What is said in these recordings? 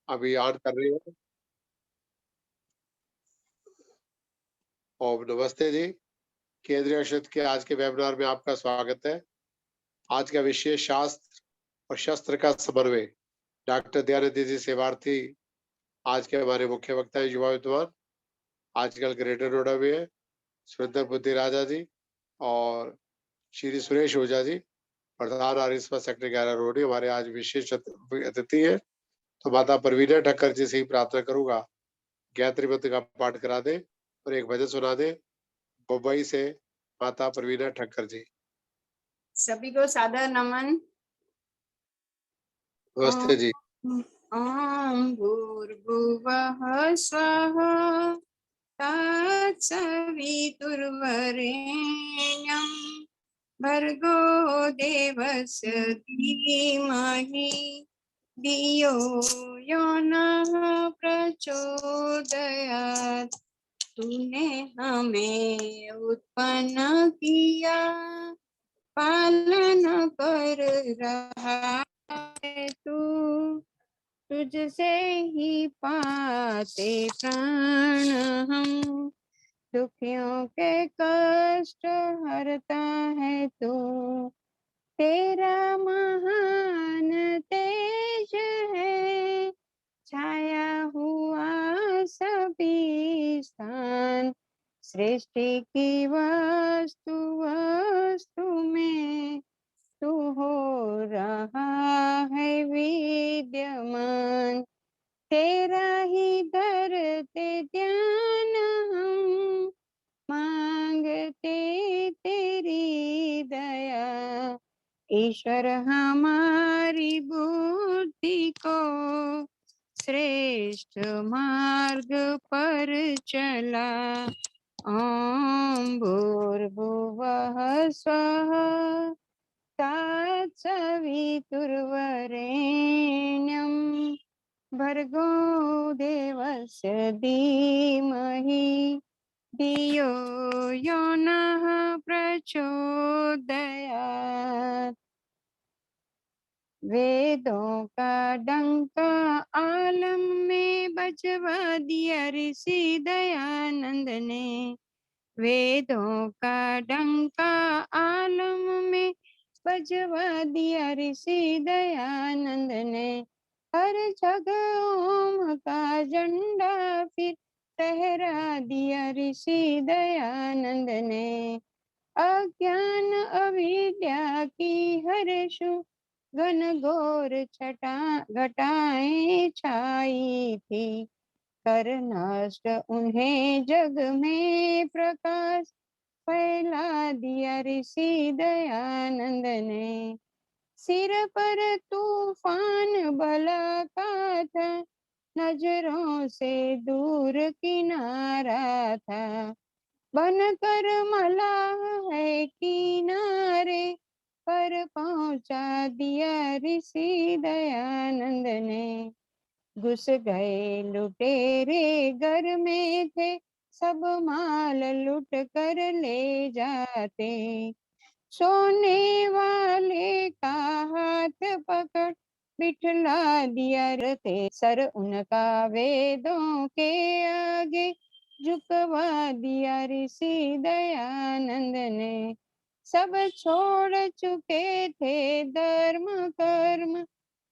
अभी ऑन कर रही है। और नमस्ते जी, केंद्रीय क्षेत्र के आज के वेबिनार में आपका स्वागत है। आज का विषय शास्त्र और शस्त्र का समन्वय। डॉक्टर दयानिधि जी सेवार्थी आज के हमारे मुख्य वक्ता है, युवा विद्वान, आजकल ग्रेटर नोएडा में है, सुरेंद्र बुद्धि राजा जी और श्री सुरेश ओझा जी, प्रधान आरिस्मा सेक्टर 11 रोडी हमारे आज विशेष अतिथि है। तो माता परवीना ठक्कर जी से ही प्रार्थना करूंगा, गायत्री मंत्र का पाठ करा दे और एक भजन सुना दे। मुंबई से माता परवीना ठक्कर जी। सभी को सादर नमन। नमस्ते जी। ओम भूर्भुवः स्वः तत्सवितुर्वरेण्यं भर्गो देवस्य धीमहि धियो यो नः प्रचोदयात्। तूने हमें उत्पन्न किया, पालन कर रहा है तू, तुझसे ही पाते प्राण हम, दुखियों के कष्ट हरता है तू। तेरा महान तेज है, छाया हुआ सभी स्थान, सृष्टि की वस्तु वस्तु में तू हो रहा है विद्यमान। तेरा ही धरते ध्यान हम, मांगते तेरी दया। ईश्वर हमारी बुद्धि को श्रेष्ठ मार्ग पर चला। ओम भूर्भुवः स्वः तत्सवितुर्वरेण्यं भर्गो देवस्य धीमहि धियो यो नः प्रचोदयात्। वेदों का डंका आलम में बजवा दिया ऋषि दयानंद ने। वेदों का डंका आलम में बजवा दिया ऋषि दयानंद ने। हर जगह ओम का झंडा फिर लहरा दिया ऋषि दयानंद ने। अज्ञान अविद्या की हर्षु घन घोर घटाएं छाई थी, कर नष्ट उन्हें जग में प्रकाश फैला दिया ऋषि दयानंद ने। सिर पर तूफान भला का था, नजरों से दूर किनारा था, बनकर मलाह है किनारे पर पहुंचा दिया ऋषि दयानंद ने। घुस गए लुटेरे घर में थे, सब माल लुट कर ले जाते, सोने वाले का हाथ पकड़ बिठला दिया रते। सर उनका वेदों के आगे झुकवा दिया ऋषि दयानंद ने। सब छोड़ चुके थे धर्म कर्म,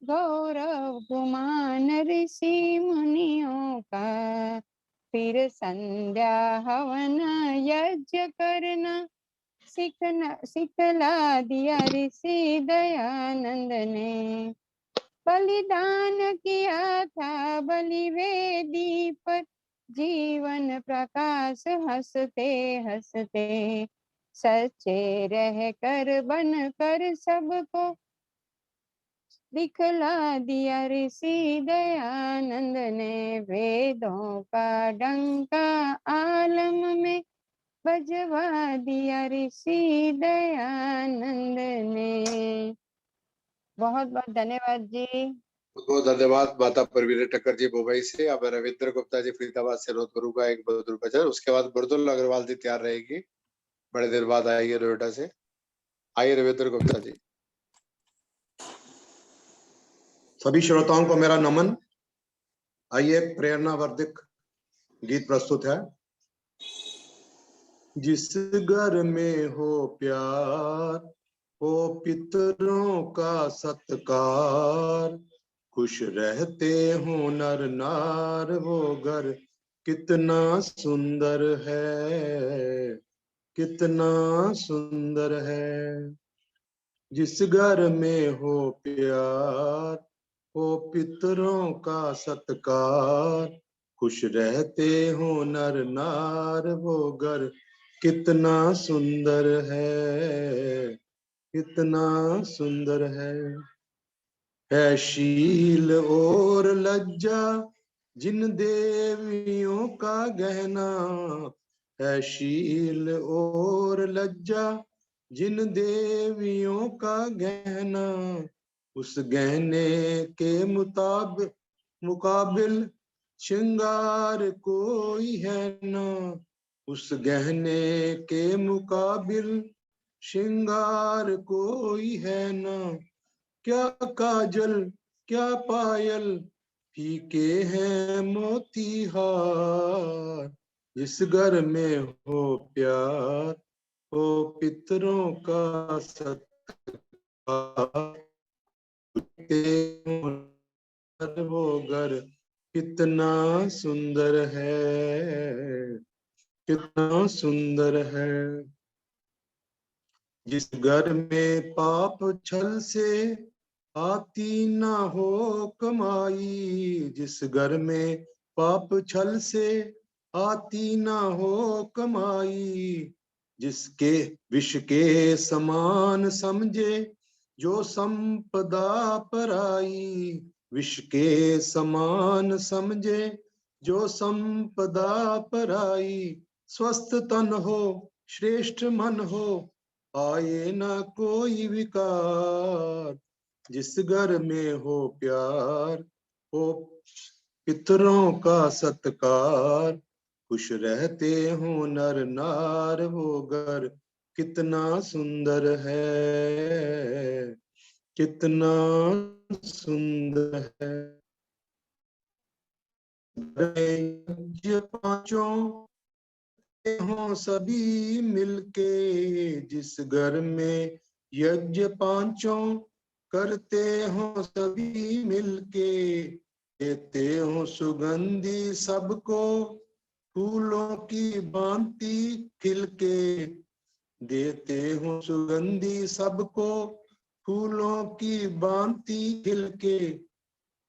गौरव गुमान ऋषि मुनियों का, फिर संध्या हवन यज्ञ करना सिखला दिया ऋषि दयानंद ने। बलिदान किया था बलि वेदी पर, जीवन प्रकाश हंसते हंसते, सच्चे रह कर बन कर सबको दिखला दिया ऋषि दयानंद ने। वेदों का डंका आलम में बजवा दिया ऋषि दयानंद ने। बहुत बहुत धन्यवाद जी। बहुत धन्यवाद माता परवीना ठक्कर जी मुंबई से। अब रविंद्र गुप्ता जी फरीदाबाद से अनुरोध करूंगा एक मधुर भजन, उसके बाद मृदुल अग्रवाल जी तैयार रहेगी, बड़े देर बाद आएंगे नोएडा से। आइए रविंद्र गुप्ता जी। सभी श्रोताओं को मेरा नमन। आइए प्रेरणावर्धक गीत प्रस्तुत है। जिस घर में हो प्यार, हो पितरों का सत्कार, खुश रहते हो नर नार, वो घर कितना सुंदर है, कितना सुंदर है। जिस घर में हो प्यार, हो पितरों का सत्कार, खुश रहते हो नर नार, वो घर कितना सुंदर है, कितना सुंदर है शील और लज्जा जिन देवियों का गहना, है शील और लज्जा जिन देवियों का गहना, उस गहने के मुकाबिल श्रृंगार कोई है ना, उस गहने के मुकाबिल श्रृंगार कोई है ना। क्या काजल क्या पायल फीके हैं मोती हार, जिस घर में हो प्यार, हो पितरों का सत्कार, वो घर कितना सुंदर है, कितना सुंदर है। जिस घर में पाप छल से आती ना हो कमाई, जिस घर में पाप छल से आती ना हो कमाई, जिसके विष के समान समझे जो संपदा पराई, विष के समान समझे जो संपदा पराई, स्वस्थ तन हो श्रेष्ठ मन हो, आए ना कोई विकार, जिस घर में हो प्यार, हो पितरों का सत्कार, खुश रहते हो नर नार, वो घर कितना सुंदर है, कितना सुंदर है। यज्ञ पांचों हो सभी मिलके, जिस घर में यज्ञ पांचों करते हो सभी मिलके, देते हो सुगंधी सबको फूलों की भांति खिलके, देते हो सुगंधी सबको फूलों की भांति खिलके,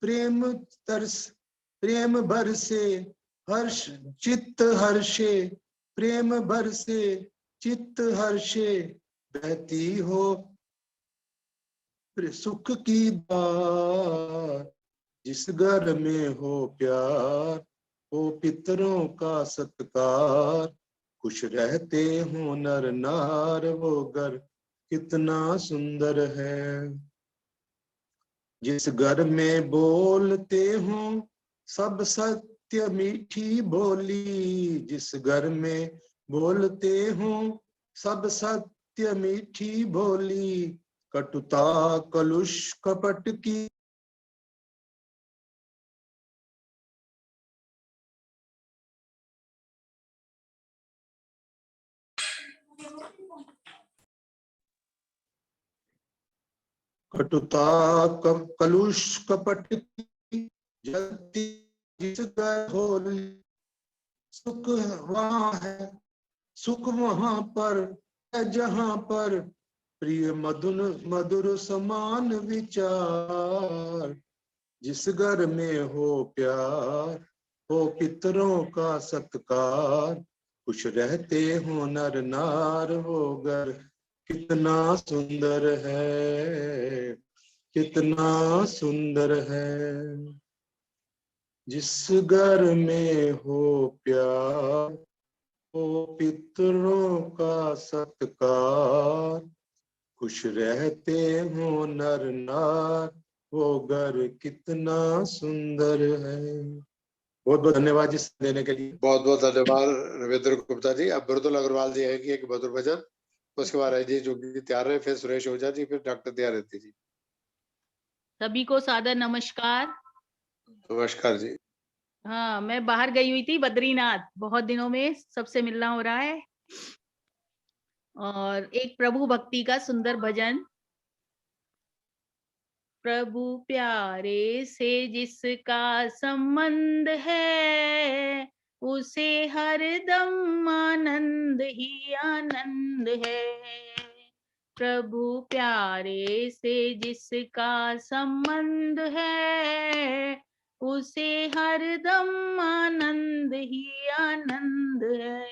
प्रेम तरस प्रेम भर से हर्ष चित्त हर्षे, प्रेम भर से चित्त हर्षे, बहती हो सुख की धार, जिस घर में हो प्यार, हो पितरों का सत्कार, खुश रहते हो नर नार, वो घर कितना सुंदर है। जिस घर में बोलते हो सब सत्य मीठी बोली, जिस घर में बोलते हो सब सत्य मीठी बोली, कटुता कलुष कपट की कटुता कलुष कपट की जलती जिस घर होली, सुख वहाँ है सुख वहाँ पर है जहाँ पर प्रिय मधुर मधुर समान विचार, जिस घर में हो प्यार, हो पितरों का सत्कार, खुश रहते हो नर नार, वो घर कितना सुंदर है, कितना सुंदर है। जिस घर में हो प्यार, हो पितरों का सत्कार, खुश रहते हो नर नार, वो घर कितना सुंदर है। बहुत बहुत धन्यवाद जी देने के लिए। बहुत बहुत धन्यवाद रविंद्र गुप्ता जी। अब बिरदुल अग्रवाल जी आएगी एक मधुर भजन, उसके बाद अजय जोगी तैयार है, फिर सुरेश ओझा जी, फिर डॉक्टर दयारिद्धि जी। सभी को सादर नमस्कार। नमस्कार जी। हाँ, मैं बाहर गई हुई थी बद्रीनाथ, बहुत दिनों में सबसे मिलना हो रहा है। और एक प्रभु भक्ति का सुंदर भजन। प्रभु प्यारे से जिसका संबंध है, उसे हरदम आनंद ही आनंद है। प्रभु प्यारे से जिसका संबंध है, उसे हरदम आनंद ही आनंद है।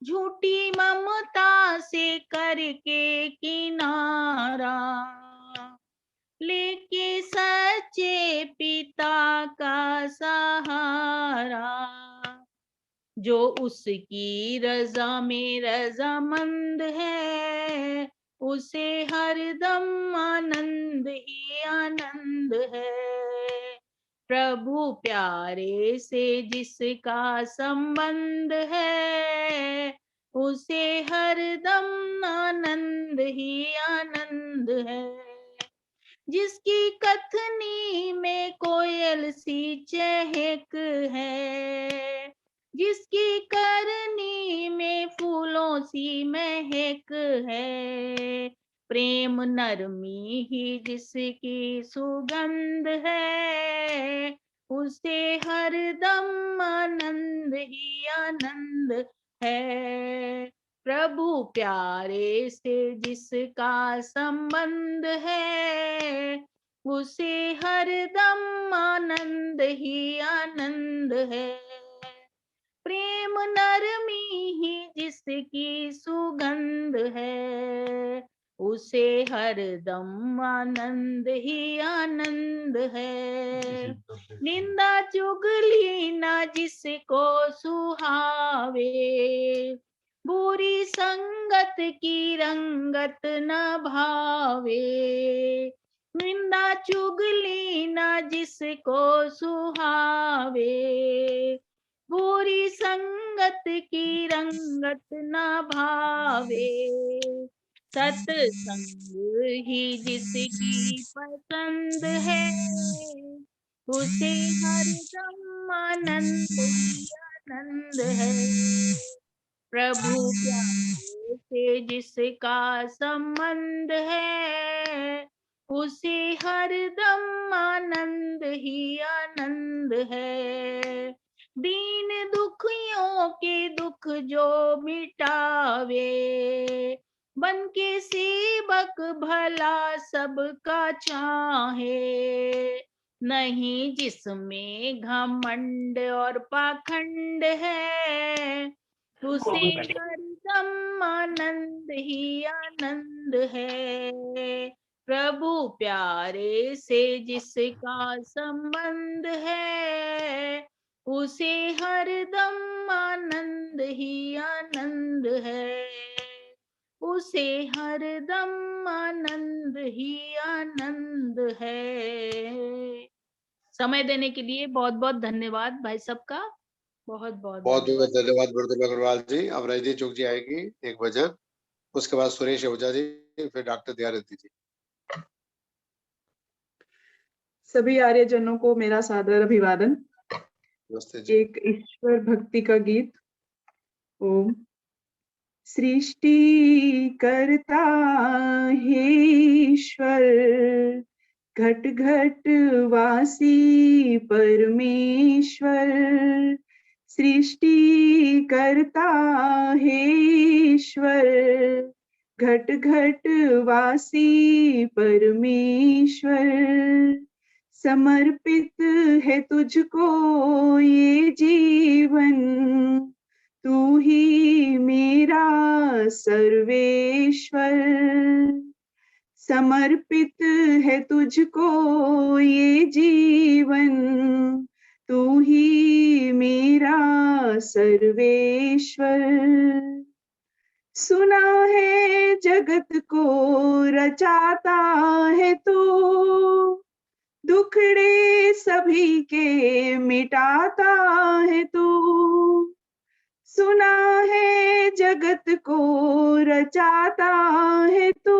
झूठी ममता से करके किनारा, लेके सच्चे पिता का सहारा, जो उसकी रजा में रजामंद है, उसे हरदम आनंद ही आनंद है। प्रभु प्यारे से जिसका संबंध है, उसे हरदम आनंद ही आनंद है। जिसकी कथनी में कोयल सी चहक है, जिसकी करनी में फूलों सी महक है, प्रेम नरमी ही जिसकी सुगंध है, उसे हरदम आनंद ही आनंद है। प्रभु प्यारे से जिसका संबंध है, उसे हरदम आनंद ही आनंद है। प्रेम नरमी ही जिसकी सुगंध है, उसे हरदम आनंद ही आनंद है। निंदा चुगली ना जिसको सुहावे, बुरी संगत की रंगत न भावे। निंदा चुगली ना जिसको सुहावे, बुरी संगत की रंगत न भावे। सत्संग ही जिसकी पसंद है, उसे हरदम आनंद ही आनंद है। प्रभु प्यारे से जिसका संबंध है, उसे हरदम आनंद ही आनंद है। दीन दुखियों के दुख जो मिटावे, बन के सेवक भला सबका चाहे। नहीं जिसमें घमंड और पाखंड है, उसे हरदम आनंद ही आनंद है। प्रभु प्यारे से जिसका संबंध है, उसे हरदम आनंद ही आनंद है। उसे हरदम आनंद ही आनंद है। समय देने के लिए बहुत बहुत धन्यवाद भाई सबका। बहुत बहुत बहुत धन्यवाद। बहुत धन्यवाद गुरुदेव अग्रवाल जी। अब रजनी चुग जी आएगी एक भजन, उसके बाद सुरेश ओझा जी, फिर डॉक्टर दयानिधि जी। सभी आर्यजनों को मेरा सादर अभिवादन। नमस्ते जी। एक ईश्वर भक्ति का गीत। ओम। सृष्टि करता हे ईश्वर, घट घट वासी परमेश्वर। सृष्टि करता हे ईश्वर, घट घट वासी परमेश्वर। समर्पित है तुझको ये जीवन, तू ही मेरा सर्वेश्वर। समर्पित है तुझको ये जीवन, तू ही मेरा सर्वेश्वर। सुना है जगत को रचाता है तू, दुखड़े सभी के मिटाता है तू। सुना है जगत को रचाता है तू,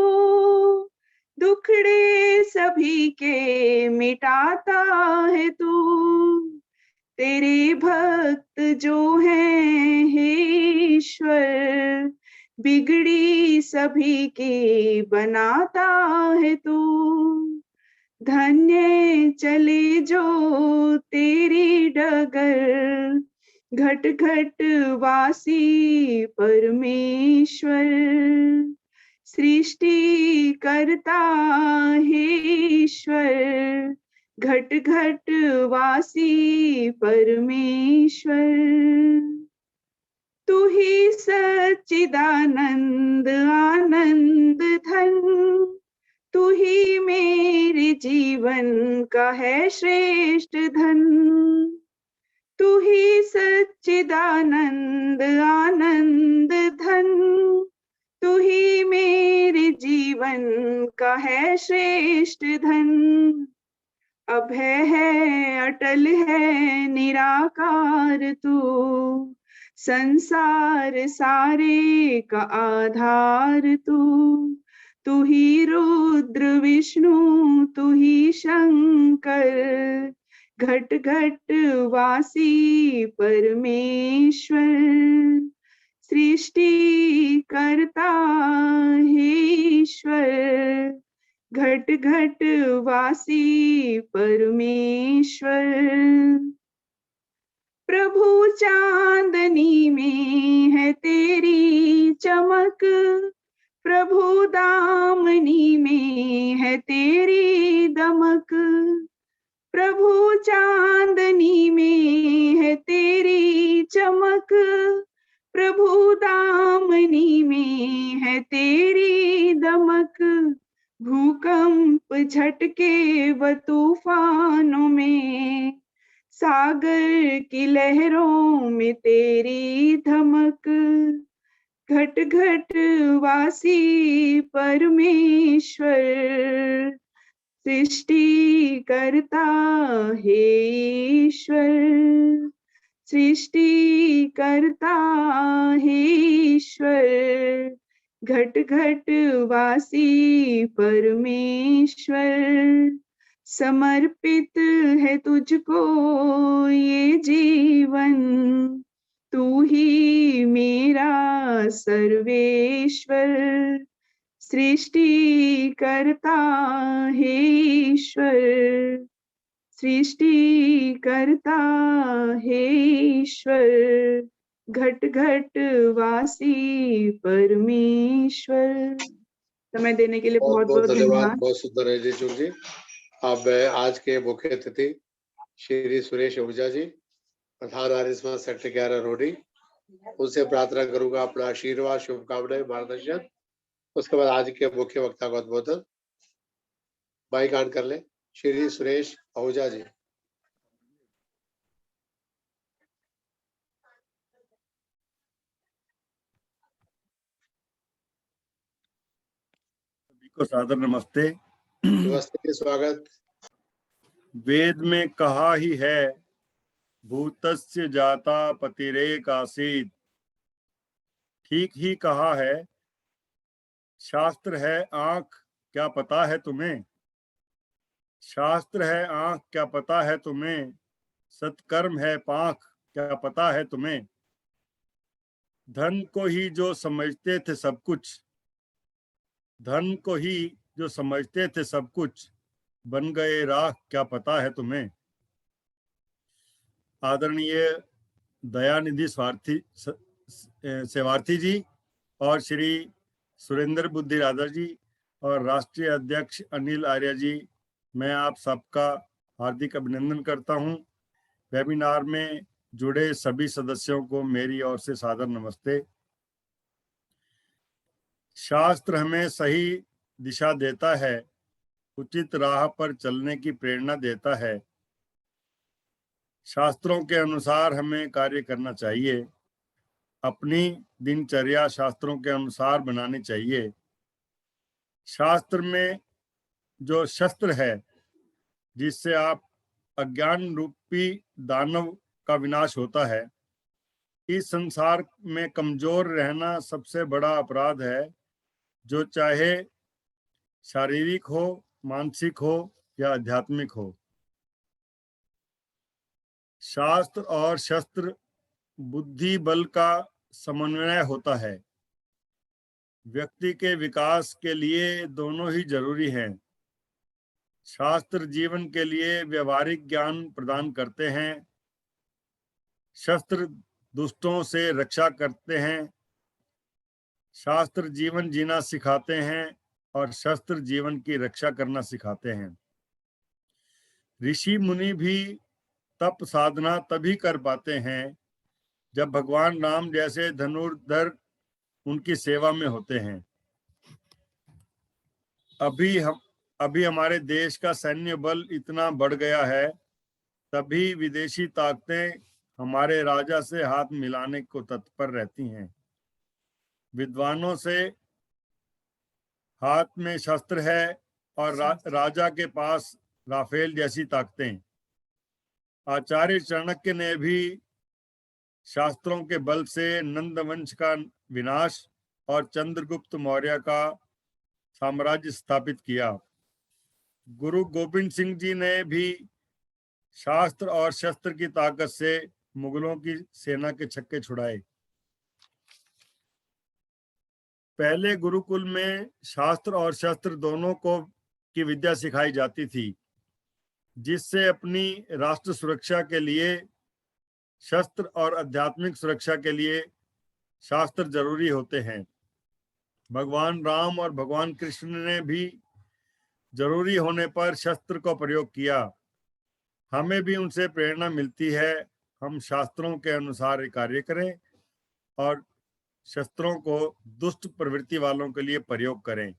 दुखड़े सभी के मिटाता है तू। तेरे भक्त जो हैं हे ईश्वर, बिगड़ी सभी के बनाता है तू। धन्य चले जो तेरी डगर, घट घट वासी परमेश्वर। सृष्टि करता है ईश्वर, घट घट वासी परमेश्वर। तू ही सच्चिदानंद आनंद धन, तू ही मेरे जीवन का है श्रेष्ठ धन। तू ही सच्चिदानंद आनंद धन, तू ही मेरे जीवन का है श्रेष्ठ धन। अभय है अटल है निराकार तू, संसार सारे का आधार तू। तू ही रुद्र विष्णु तू ही शंकर, घट घट वासी परमेश्वर। सृष्टि करता है ईश्वर, घट घट वासी परमेश्वर। प्रभु चांदनी में है तेरी चमक, प्रभु दामनी में है तेरी दमक। प्रभु चांदनी में है तेरी चमक, प्रभु दामनी में है तेरी दमक। भूकंप झटके व तूफानों में, सागर की लहरों में तेरी धमक। घट घट वासी परमेश्वर, सृष्टि करता है ईश्वर। सृष्टि करता है ईश्वर, घट घट वासी परमेश्वर। समर्पित है तुझको ये जीवन, तू ही मेरा सर्वेश्वर। सृष्टि करता है ईश्वर, सृष्टि करता है ईश्वर, घट घट वासी परमेश्वर। समय देने के लिए बहुत बहुत धन्यवाद। बहुत सुंदर है जी चुक जी। अब आज के मुख्य अतिथि श्री सुरेश ओझा जी, प्रधान आर्य समाज सेक्टर 11 रोडी, उनसे प्रार्थना करूंगा अपना आशीर्वाद शुभकामनाएं मार्गदर्शन। उसके बाद आज के मुख्य वक्ता का उद्बोधन। माइक ऑन कर ले श्री सुरेश ओझा जी। को सादर नमस्ते। नमस्ते, स्वागत। वेद में कहा ही है, भूतस्य जाता पतिरेक आसीत। ठीक ही कहा है। शास्त्र है आंख, क्या पता है तुम्हें? शास्त्र है आंख, क्या पता है तुम्हें? सत्कर्म है पांख, क्या पता है तुम्हें? धन को ही जो समझते थे सब कुछ, धन को ही जो समझते थे सब कुछ, बन गए राख, क्या पता है तुम्हें? आदरणीय दयानिधि सेवार्थी जी और श्री सुरेंद्र बुद्धि राधा जी और राष्ट्रीय अध्यक्ष अनिल आर्य जी, मैं आप सबका हार्दिक अभिनंदन करता हूं। वेबिनार में जुड़े सभी सदस्यों को मेरी ओर से सादर नमस्ते। शास्त्र हमें सही दिशा देता है, उचित राह पर चलने की प्रेरणा देता है। शास्त्रों के अनुसार हमें कार्य करना चाहिए, अपनी दिनचर्या शास्त्रों के अनुसार बनानी चाहिए। शास्त्र में जो शस्त्र है जिससे आप अज्ञान रूपी दानव का विनाश होता है, इस संसार में कमजोर रहना सबसे बड़ा अपराध है, जो चाहे शारीरिक हो, मानसिक हो या आध्यात्मिक हो। शास्त्र और शस्त्र बुद्धि बल का समन्वय होता है। व्यक्ति के विकास के लिए दोनों ही जरूरी हैं। शास्त्र जीवन के लिए व्यवहारिक ज्ञान प्रदान करते हैं। शस्त्र दुष्टों से रक्षा करते हैं। शास्त्र जीवन जीना सिखाते हैं और शस्त्र जीवन की रक्षा करना सिखाते हैं। ऋषि मुनि भी तप साधना तभी कर पाते हैं जब भगवान राम जैसे धनुर्धर उनकी सेवा में होते हैं। अभी हमारे देश का सैन्य बल इतना बढ़ गया है, तभी विदेशी ताकतें हमारे राजा से हाथ मिलाने को तत्पर रहती हैं। विद्वानों से हाथ में शस्त्र है और राजा के पास राफेल जैसी ताकतें। आचार्य चाणक्य ने भी शास्त्रों के बल से नंद वंश का विनाश और चंद्रगुप्त मौर्य का साम्राज्य स्थापित किया। गुरु गोविंद सिंह जी ने भी शास्त्र और शस्त्र की ताकत से मुगलों की सेना के छक्के छुड़ाए। पहले गुरुकुल में शास्त्र और शस्त्र दोनों को की विद्या सिखाई जाती थी, जिससे अपनी राष्ट्र सुरक्षा के लिए शस्त्र और आध्यात्मिक सुरक्षा के लिए शास्त्र जरूरी होते हैं। भगवान राम और भगवान कृष्ण ने भी जरूरी होने पर शस्त्र को प्रयोग किया। हमें भी उनसे प्रेरणा मिलती है। हम शास्त्रों के अनुसार कार्य करें और शस्त्रों को दुष्ट प्रवृत्ति वालों के लिए प्रयोग करें।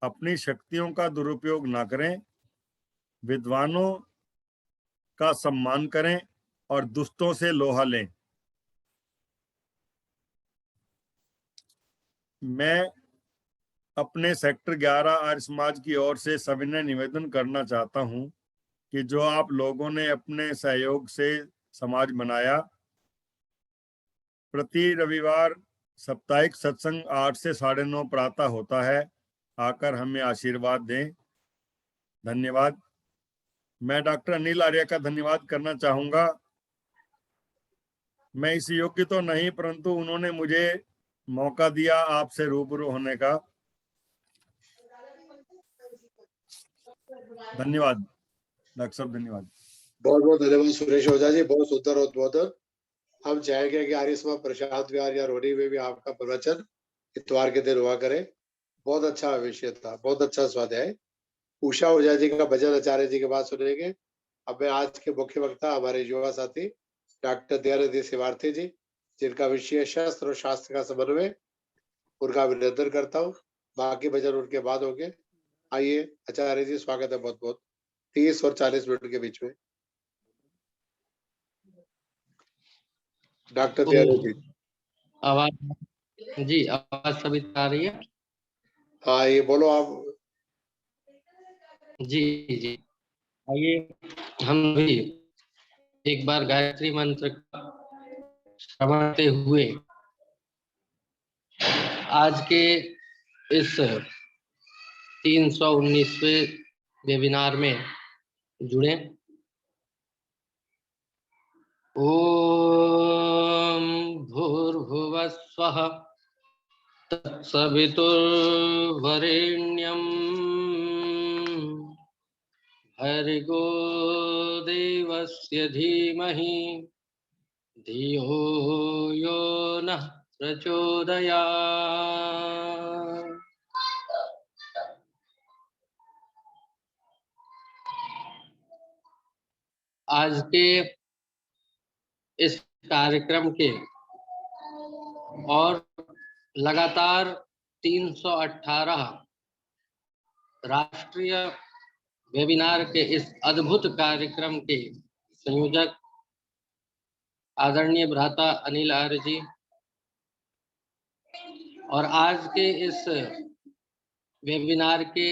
अपनी शक्तियों का दुरुपयोग ना करें। विद्वानों का सम्मान करें और दुष्टों से लोहा लें। मैं अपने सेक्टर 11 आर्य समाज की ओर से सविनय निवेदन करना चाहता हूं कि जो आप लोगों ने अपने सहयोग से समाज बनाया, प्रति रविवार साप्ताहिक सत्संग 8 से 9:30 प्रातः होता है। आकर हमें आशीर्वाद दें। धन्यवाद। मैं डॉक्टर अनिल आर्य का धन्यवाद करना चाहूंगा। मैं इस योग्य तो नहीं, परंतु उन्होंने मुझे मौका दिया आपसे रूबरू होने का। धन्यवाद डॉक्टर साहब, धन्यवाद। बहुत बहुत धन्यवाद सुरेश ओझा जी, बहुत सुंदर उद्बोधन। हम चाहेंगे कि आर्य समाज प्रशांत विहार या रोडी में भी आपका प्रवचन इतवार के दिन हुआ करे। बहुत अच्छा विषय था, बहुत अच्छा स्वाध्याय। उषा ओझा जी का भजन आचार्य जी के बाद सुनेंगे। अब मैं आज के मुख्य वक्ता हमारे युवा साथी डॉक्टर दयानिधि सेवार्थी जी, जिनका विषय शस्त्र और शास्त्र का समन्वय, उनका अभिनंदन करता हूँ। बाकी भजन उनके बाद होंगे। आइए आचार्य जी, स्वागत है बहुत बहुत। 30 और 40 मिनट के बीच में डॉक्टर दयानिधि जी। आवाज जी, आवाज सभी आ रही है? हाँ, ये बोलो आप। जी जी, आइए हम भी एक बार गायत्री मंत्र का श्रवण करते हुए आज के इस 319वें वेबिनार में जुड़े। ओम भूर्भुवः स्वः तत्सवितुर्वरेण्यं भर्गो देवस्य धीमहि धियो यो नः प्रचोदयात्। आज के इस कार्यक्रम के और लगातार 318 राष्ट्रीय वेबिनार के इस अद्भुत कार्यक्रम के संयोजक आदरणीय भ्राता अनिल आर्य जी और आज के इस वेबिनार के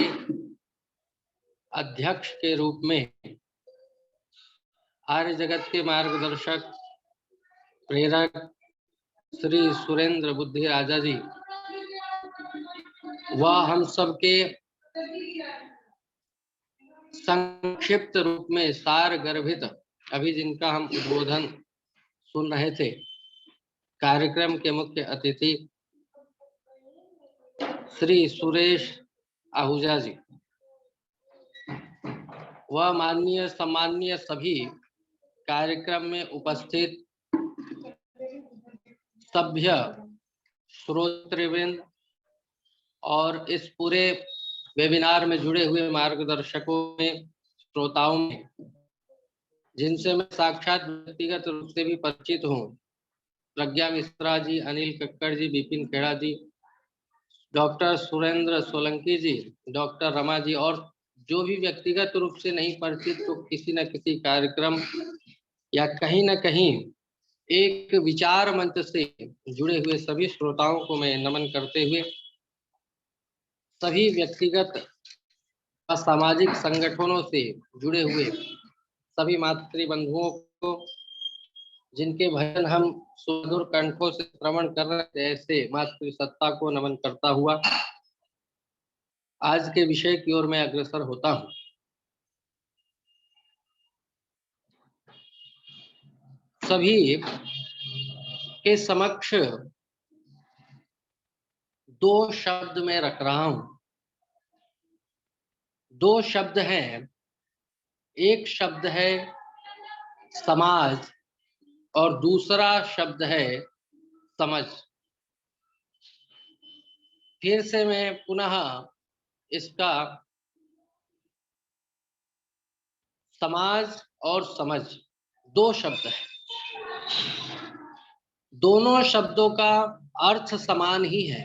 अध्यक्ष के रूप में आर्य जगत के मार्गदर्शक प्रेरक श्री सुरेंद्र बुद्धि राजा जी व हम सबके संक्षिप्त रूप में सार गर्भित अभी जिनका हम उद्बोधन सुन रहे थे, कार्यक्रम के मुख्य अतिथि श्री सुरेश आहूजा जी व माननीय सम्माननीय सभी कार्यक्रम में उपस्थित सभ्य श्रोतृवृंद और इस पूरे वेबिनार में जुड़े हुए मार्गदर्शकों में, श्रोताओं में, जिनसे मैं साक्षात व्यक्तिगत रूप से भी परिचित हूँ, प्रज्ञा मिश्रा जी, अनिल कक्कड़ जी, विपिन खेड़ा जी, डॉक्टर सुरेंद्र सोलंकी जी, डॉक्टर रमा जी, और जो भी व्यक्तिगत रूप से नहीं परिचित तो किसी न किसी कार्यक्रम या कहीं न कहीं एक विचार मंच से जुड़े हुए सभी श्रोताओं को मैं नमन करते हुए सभी व्यक्तिगत और सामाजिक संगठनों से जुड़े हुए सभी मातृ बंधुओं को, जिनके भजन हम सुमधुर कंठों से श्रवण कर रहे थे, ऐसे मातृ सत्ता को नमन करता हुआ आज के विषय की ओर मैं अग्रसर होता हूँ। सभी के समक्ष दो शब्द में रख रहा हूं। दो शब्द हैं, एक शब्द है समाज और दूसरा शब्द है समझ। फिर से मैं पुनः इसका समाज और समझ दो शब्द है, दोनों शब्दों का अर्थ समान ही है।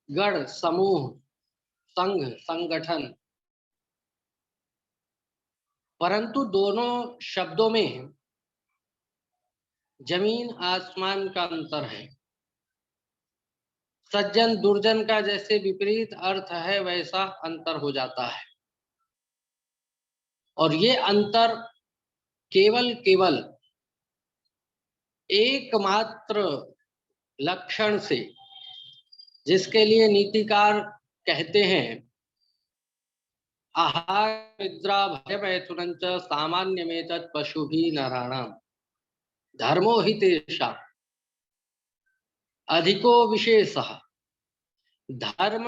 गण, समूह, संघ, संगठन, परंतु दोनों शब्दों में जमीन आसमान का अंतर है। सज्जन दुर्जन का जैसे विपरीत अर्थ है, वैसा अंतर हो जाता है। और ये अंतर केवल एकमात्र लक्षण से, जिसके लिए नीतिकार कहते हैं आहार निद्रा भय मैथुनं च सामान्यमेतत् पशुभिः नराणां धर्मो हि तेषां अधिको विशेषः। धर्म,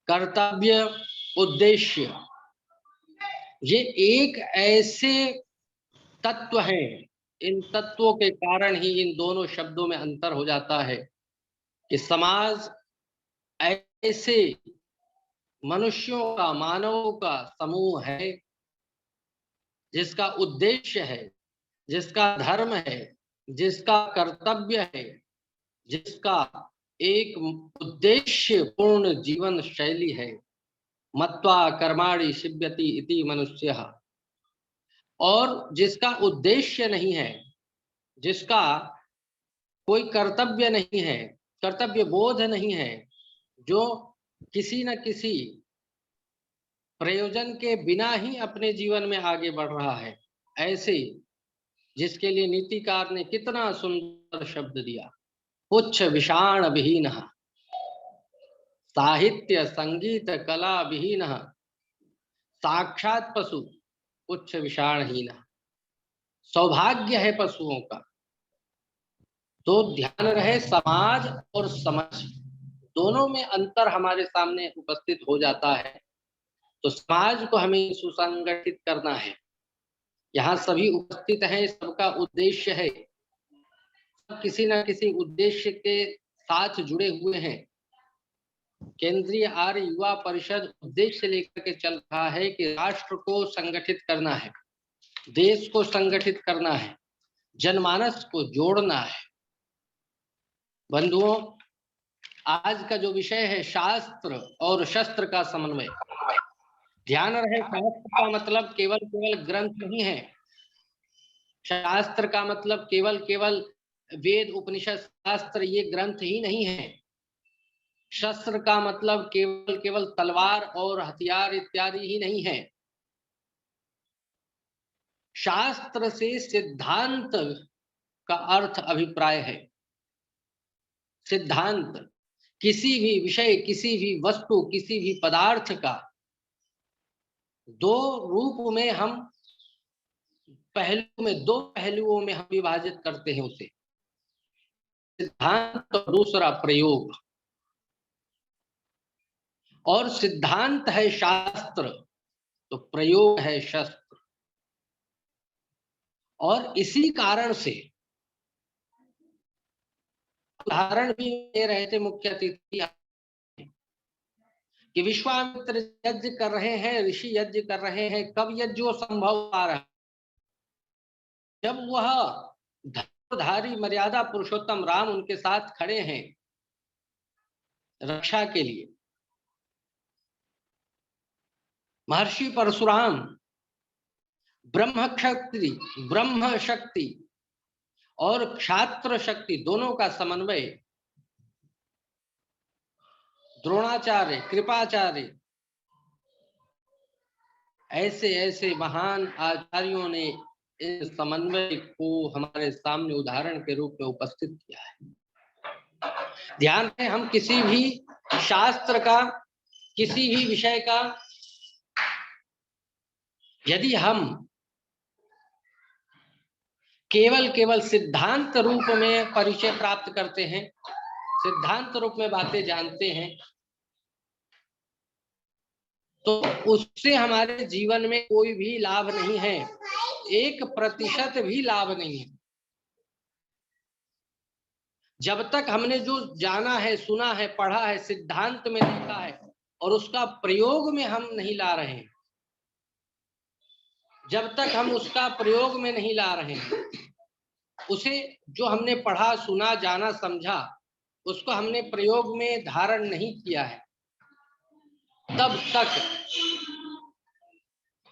कर्तव्य, उद्देश्य, ये एक ऐसे तत्व हैं, इन तत्वों के कारण ही इन दोनों शब्दों में अंतर हो जाता है कि समाज ऐसे मनुष्यों का, मानवों का समूह है जिसका उद्देश्य है, जिसका धर्म है, जिसका कर्तव्य है, जिसका एक उद्देश्य पूर्ण जीवन शैली है। मत्वा कर्माणि सिद्ध्यति इति मनुष्यः। और जिसका उद्देश्य नहीं है, जिसका कोई कर्तव्य नहीं है, कर्तव्य बोध नहीं है, जो किसी न किसी प्रयोजन के बिना ही अपने जीवन में आगे बढ़ रहा है, ऐसे जिसके लिए नीतिकार ने कितना सुंदर शब्द दिया, पुच्छ विषाण विहीन, साहित्य संगीत कला विहीन, साक्षात पशु पुच्छ विषाणहीन। सौभाग्य है पशुओं का। तो ध्यान रहे, समाज और समझ दोनों में अंतर हमारे सामने उपस्थित हो जाता है। तो समाज को हमें सुसंगठित करना है। यहाँ सभी उपस्थित हैं, सबका उद्देश्य है, किसी न किसी उद्देश्य के साथ जुड़े हुए हैं। केंद्रीय आर्य युवा परिषद उद्देश्य लेकर के चल रहा है कि राष्ट्र को संगठित करना है, देश को संगठित करना है, जनमानस को जोड़ना है। बंधुओं, आज का जो विषय है शास्त्र और शस्त्र का समन्वय। ध्यान रहे, शास्त्र का मतलब केवल ग्रंथ नहीं है। शास्त्र का मतलब केवल वेद, उपनिषद, शास्त्र ये ग्रंथ ही नहीं है। शस्त्र का मतलब केवल तलवार और हथियार इत्यादि ही नहीं है। शास्त्र से सिद्धांत का अर्थ अभिप्राय है। सिद्धांत किसी भी विषय, किसी भी वस्तु, किसी भी पदार्थ का दो रूप में हम दो पहलुओं में हम विभाजित करते हैं उसे, सिद्धांत और दूसरा प्रयोग। और सिद्धांत है शास्त्र तो प्रयोग है शस्त्र। और इसी कारण से उदाहरण भी दे रहे थे मुख्य अतिथि कि विश्वामित्र यज्ञ कर रहे हैं, ऋषि यज्ञ कर रहे हैं। कब यज्ञ संभव आ रहा है? जब वह धर्मधारी मर्यादा पुरुषोत्तम राम उनके साथ खड़े हैं रक्षा के लिए। महर्षि परशुराम ब्रह्म शक्ति और क्षात्र शक्ति दोनों का समन्वय द्रोणाचार्य, कृपाचार्य, ऐसे ऐसे महान आचार्यों ने इस समन्वय को हमारे सामने उदाहरण के रूप में उपस्थित किया है। ध्यान है, हम किसी भी शास्त्र का, किसी भी विषय का यदि हम केवल सिद्धांत रूप में परिचय प्राप्त करते हैं, सिद्धांत रूप में बातें जानते हैं, तो उससे हमारे जीवन में कोई भी लाभ नहीं है, 1% भी लाभ नहीं है। जब तक हमने जो जाना है, सुना है, पढ़ा है, सिद्धांत में देखा है और उसका प्रयोग में हम नहीं ला रहे हैं, जब तक हम उसका प्रयोग में नहीं ला रहे हैं, उसे जो हमने पढ़ा, सुना, जाना, समझा, उसको हमने प्रयोग में धारण नहीं किया है, तब तक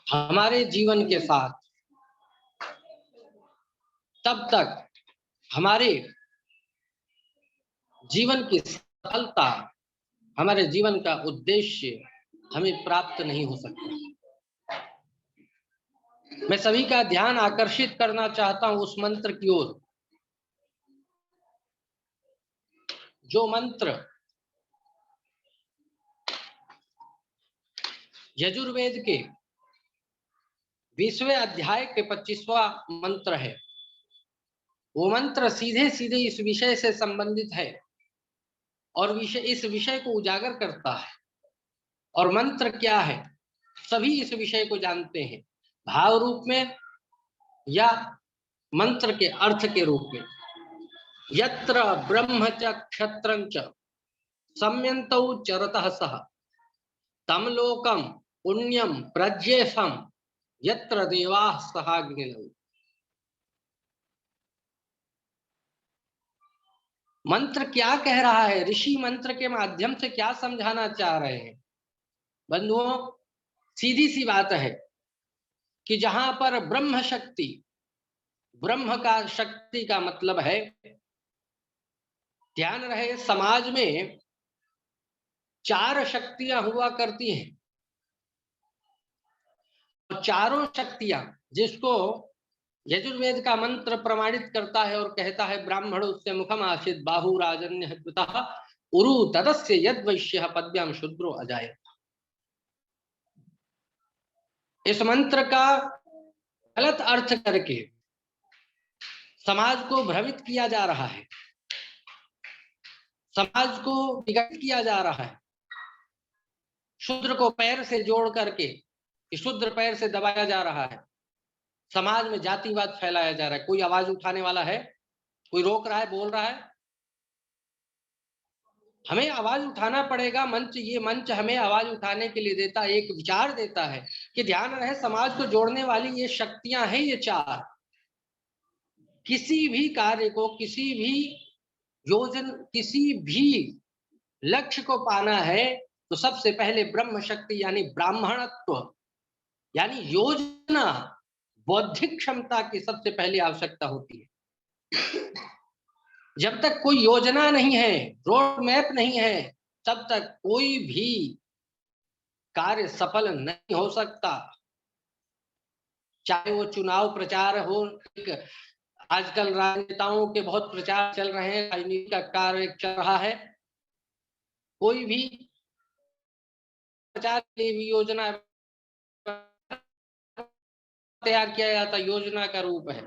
हमारे जीवन के साथ, तब तक हमारे जीवन की सफलता, हमारे जीवन का उद्देश्य हमें प्राप्त नहीं हो सकता। मैं सभी का ध्यान आकर्षित करना चाहता हूं उस मंत्र की ओर, जो मंत्र यजुर्वेद के 20वें अध्याय के 25वां मंत्र है। वो मंत्र सीधे सीधे इस विषय से संबंधित है और इस विषय को उजागर करता है। और मंत्र क्या है? सभी इस विषय को जानते हैं, भाव रूप में या मंत्र के अर्थ के रूप में। यत्र ब्रह्म च क्षत्रं च सम्यन्तौ चरतः सह तम लोकम पुण्यम प्रज्येशम यत्र देवाः सहाग्निनौ। मंत्र क्या कह रहा है? ऋषि मंत्र के माध्यम से क्या समझाना चाह रहे हैं? बंधुओं, सीधी सी बात है कि जहां पर ब्रह्म शक्ति, ब्रह्म का शक्ति का मतलब है, ध्यान रहे, समाज में 4 शक्तियां हुआ करती हैं। और चारों शक्तियां, जिसको यजुर्वेद का मंत्र प्रमाणित करता है और कहता है ब्राह्मण उससे मुखम आशित बाहु राजन्य कृतः उरु तदस्य यद वैश्य पद्भ्याम शूद्रो अजायत। इस मंत्र का गलत अर्थ करके समाज को भ्रमित किया जा रहा है, समाज को विघटित किया जा रहा है। शूद्र को पैर से जोड़ करके शूद्र पैर से दबाया जा रहा है। समाज में जातिवाद फैलाया जा रहा है। कोई आवाज उठाने वाला है? कोई रोक रहा है, बोल रहा है? हमें आवाज उठाना पड़ेगा। ये मंच हमें आवाज उठाने के लिए देता है, एक विचार देता है कि ध्यान रहे, समाज को जोड़ने वाली ये शक्तियां हैं, ये 4। किसी भी कार्य को, किसी भी लक्ष्य को पाना है तो सबसे पहले ब्रह्म शक्ति यानी ब्राह्मणत्व यानी योजना, बौद्धिक क्षमता की सबसे पहले आवश्यकता होती है। जब तक कोई योजना नहीं है, रोड मैप नहीं है, तब तक कोई भी कार्य सफल नहीं हो सकता। चाहे वो चुनाव प्रचार हो, आजकल राजनेताओं के बहुत प्रचार चल रहे हैं, राजनीति का कार्य चल रहा है, कोई भी प्रचार के लिए भी योजना तैयार किया जाता है, योजना का रूप है।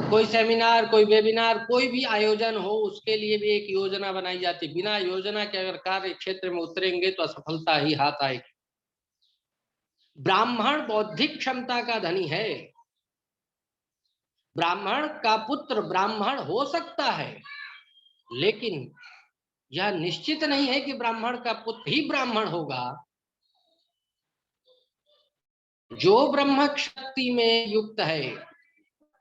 कोई सेमिनार, कोई वेबिनार, कोई भी आयोजन हो उसके लिए भी एक योजना बनाई जाती है। बिना योजना के अगर कार्य क्षेत्र में उतरेंगे तो असफलता ही हाथ आएगी। ब्राह्मण बौद्धिक क्षमता का धनी है। ब्राह्मण का पुत्र ब्राह्मण हो सकता है, लेकिन यह निश्चित नहीं है कि ब्राह्मण का पुत्र ही ब्राह्मण होगा। जो ब्रह्म शक्ति में युक्त है,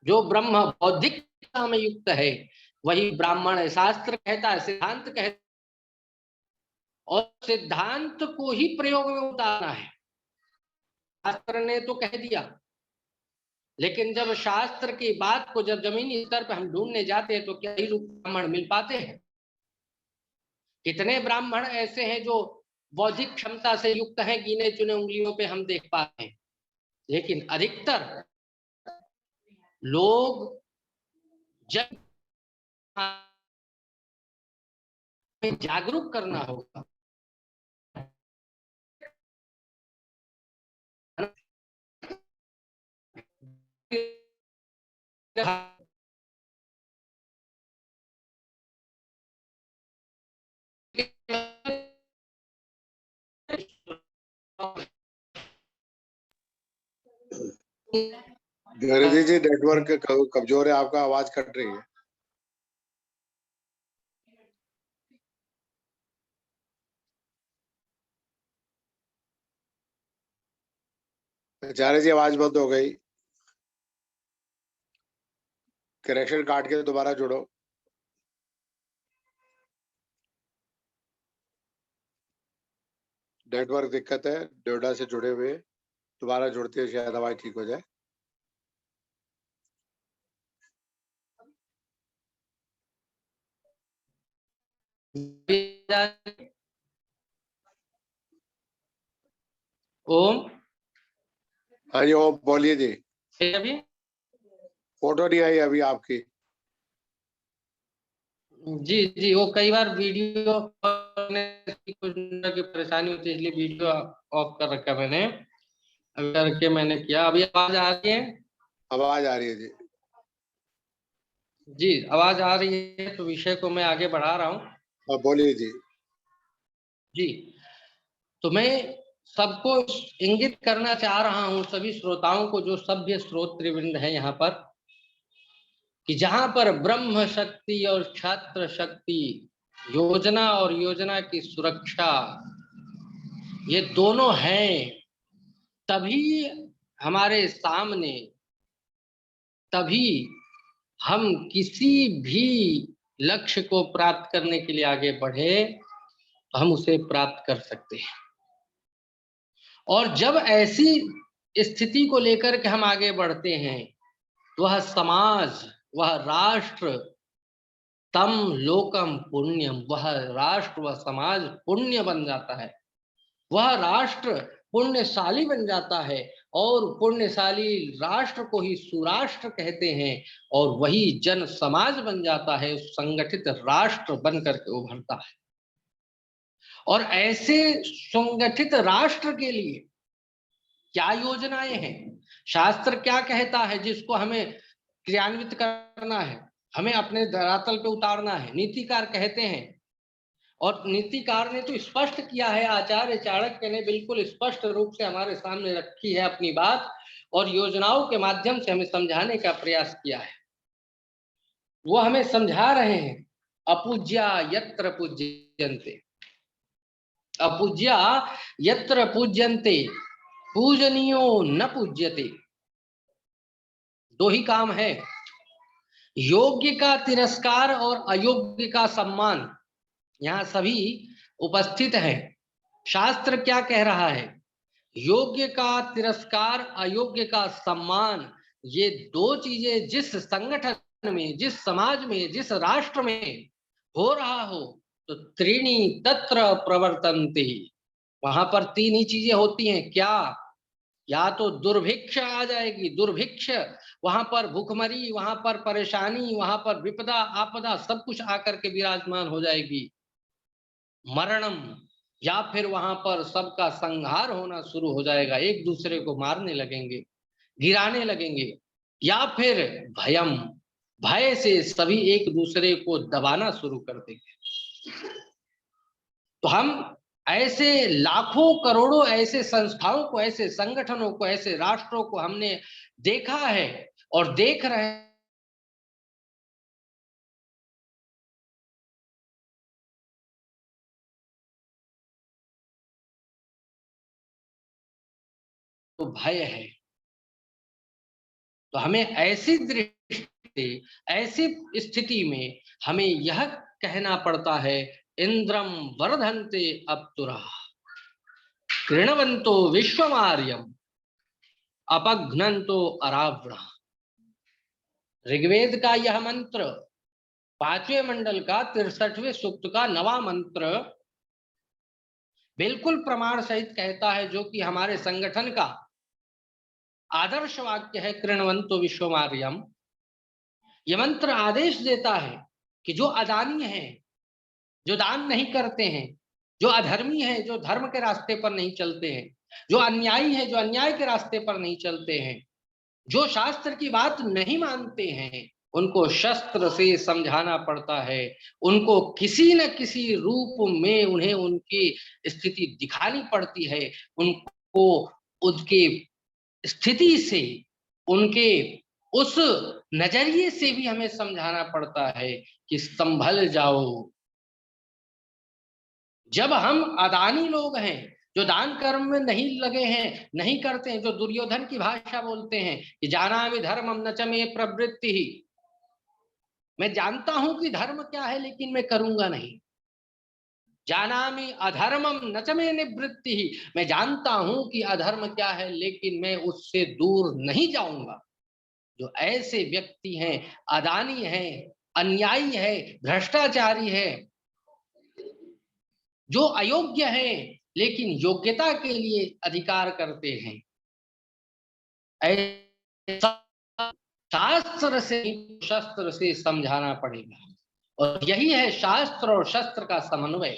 जो ब्रह्म बौद्धिकता में युक्त है, वही ब्राह्मण है। शास्त्र कहता है, सिद्धांत कहता है, और सिद्धांत को ही प्रयोग में उतारना है। शास्त्र ने तो कह दिया, लेकिन जब शास्त्र की बात को जब जमीनी स्तर पर हम ढूंढने जाते हैं तो क्या ही रूप ब्राह्मण मिल पाते हैं? कितने ब्राह्मण ऐसे हैं जो बौद्धिक क्षमता से युक्त हैं, गिने चुने उंगलियों पे हम देख पाते हैं। लेकिन अधिकतर लोग जब जागरूक करना होगा, धीरे जी नेटवर्क कमजोर है आपका, आवाज कट रही है। आचार्य जी आवाज बंद हो गई, कनेक्शन काट के दोबारा जुड़ो। नेटवर्क दिक्कत है, नोएडा से जुड़े हुए, दोबारा जुड़ते हैं शायद आवाज ठीक हो जाए। ओम, हाँ जी ओम बोलिए जी। अभी फोटो नहीं आई अभी आपकी। जी जी, वो कई बार वीडियो की परेशानी होती है, इसलिए वीडियो ऑफ कर रखा मैंने। अभी करके मैंने किया। अभी आवाज आ रही है? आवाज आ रही है जी। जी आवाज आ रही है, तो विषय को मैं आगे बढ़ा रहा हूँ। हाँ बोलिए जी। जी, तो मैं सबको इंगित करना चाह रहा हूँ, सभी श्रोताओं को, जो सभ्य श्रोतृवृंद है यहाँ पर, कि जहां पर ब्रह्म शक्ति और छात्र शक्ति, योजना और योजना की सुरक्षा, ये दोनों हैं, तभी हमारे सामने, तभी हम किसी भी लक्ष्य को प्राप्त करने के लिए आगे बढ़े तो हम उसे प्राप्त कर सकते हैं। और जब ऐसी स्थिति को लेकर के हम आगे बढ़ते हैं, वह समाज, वह राष्ट्र, तम लोकम पुण्यम, वह राष्ट्र, वह समाज पुण्य बन जाता है। वह राष्ट्र पुण्यशाली बन जाता है, और पुण्यशाली राष्ट्र को ही सुराष्ट्र कहते हैं, और वही जन समाज बन जाता है, संगठित राष्ट्र बन करके उभरता है। और ऐसे संगठित राष्ट्र के लिए क्या योजनाएं हैं, शास्त्र क्या कहता है जिसको हमें क्रियान्वित करना है, हमें अपने धरातल पे उतारना है, नीतिकार कहते हैं। और नीतिकार ने तो स्पष्ट किया है, आचार्य चाणक्य ने बिल्कुल स्पष्ट रूप से हमारे सामने रखी है अपनी बात, और योजनाओं के माध्यम से हमें समझाने का प्रयास किया है। वो हमें समझा रहे हैं, अपूज्या यत्र पूज्यन्ते, अपूज्या यत्र पूज्यन्ते पूजनीयो न पूज्यते। दो ही काम है, योग्य का तिरस्कार और अयोग्य का सम्मान। यहाँ सभी उपस्थित हैं। शास्त्र क्या कह रहा है? योग्य का तिरस्कार, अयोग्य का सम्मान, ये दो चीजें जिस संगठन में, जिस समाज में, जिस राष्ट्र में हो रहा हो, तो त्रीणी तत्र प्रवर्तन्ते, वहां पर तीन ही चीजें होती हैं। क्या? या तो दुर्भिक्ष आ जाएगी, दुर्भिक्ष, वहां पर भूखमरी, वहां पर परेशानी, वहां पर विपदा आपदा सब कुछ आकर के विराजमान हो जाएगी। मरणम, या फिर वहां पर सबका संहार होना शुरू हो जाएगा, एक दूसरे को मारने लगेंगे। गिराने लगेंगे, या फिर भयम, भय से सभी एक दूसरे को दबाना शुरू कर देंगे। तो हम ऐसे लाखों करोड़ों ऐसे संस्थाओं को, ऐसे संगठनों को, ऐसे राष्ट्रों को हमने देखा है और देख रहे हैं। तो भय है। तो हमें ऐसी दृष्टि, ऐसी स्थिति में हमें यह कहना पड़ता है, इंद्रम वर्धन्ते अप्सुरा कृणवंतो विश्वमार्यम अपघ्नन्तो अरावणा। ऋग्वेद का यह मंत्र 5वें मंडल का 63वें सूक्त का 9वां मंत्र बिल्कुल प्रमाण सहित कहता है, जो कि हमारे संगठन का आदर्श वाक्य है, कृणवंतो विश्वमार्यम। यह मंत्र आदेश देता है कि जो अदानी हैं, जो दान नहीं करते हैं, जो अधर्मी हैं, जो धर्म के रास्ते पर नहीं चलते हैं, जो अन्यायी है, जो अन्याय के रास्ते पर नहीं चलते हैं, जो शास्त्र की बात नहीं मानते हैं, उनको शस्त्र से समझाना पड़ता है। उनको किसी न किसी रूप में उन्हें उनकी स्थिति दिखानी पड़ती है। उनको उनके स्थिति से, उनके उस नजरिए से भी हमें समझाना पड़ता है कि संभल जाओ। जब हम अदानी लोग हैं, जो दान कर्म में नहीं लगे हैं, नहीं करते हैं, जो दुर्योधन की भाषा बोलते हैं कि जानामि धर्मम न च मे प्रवृत्ति ही, मैं जानता हूं कि धर्म क्या है लेकिन मैं करूंगा नहीं। जानामि अधर्मम न च मे निवृत्ति ही, मैं जानता हूं कि अधर्म क्या है लेकिन मैं उससे दूर नहीं जाऊंगा। जो ऐसे व्यक्ति हैं, अदानी हैं, अन्यायी है, भ्रष्टाचारी है, जो अयोग्य है लेकिन योग्यता के लिए अधिकार करते हैं, ऐसा शास्त्र से, शस्त्र से समझाना पड़ेगा। और यही है शास्त्र और शस्त्र का समन्वय,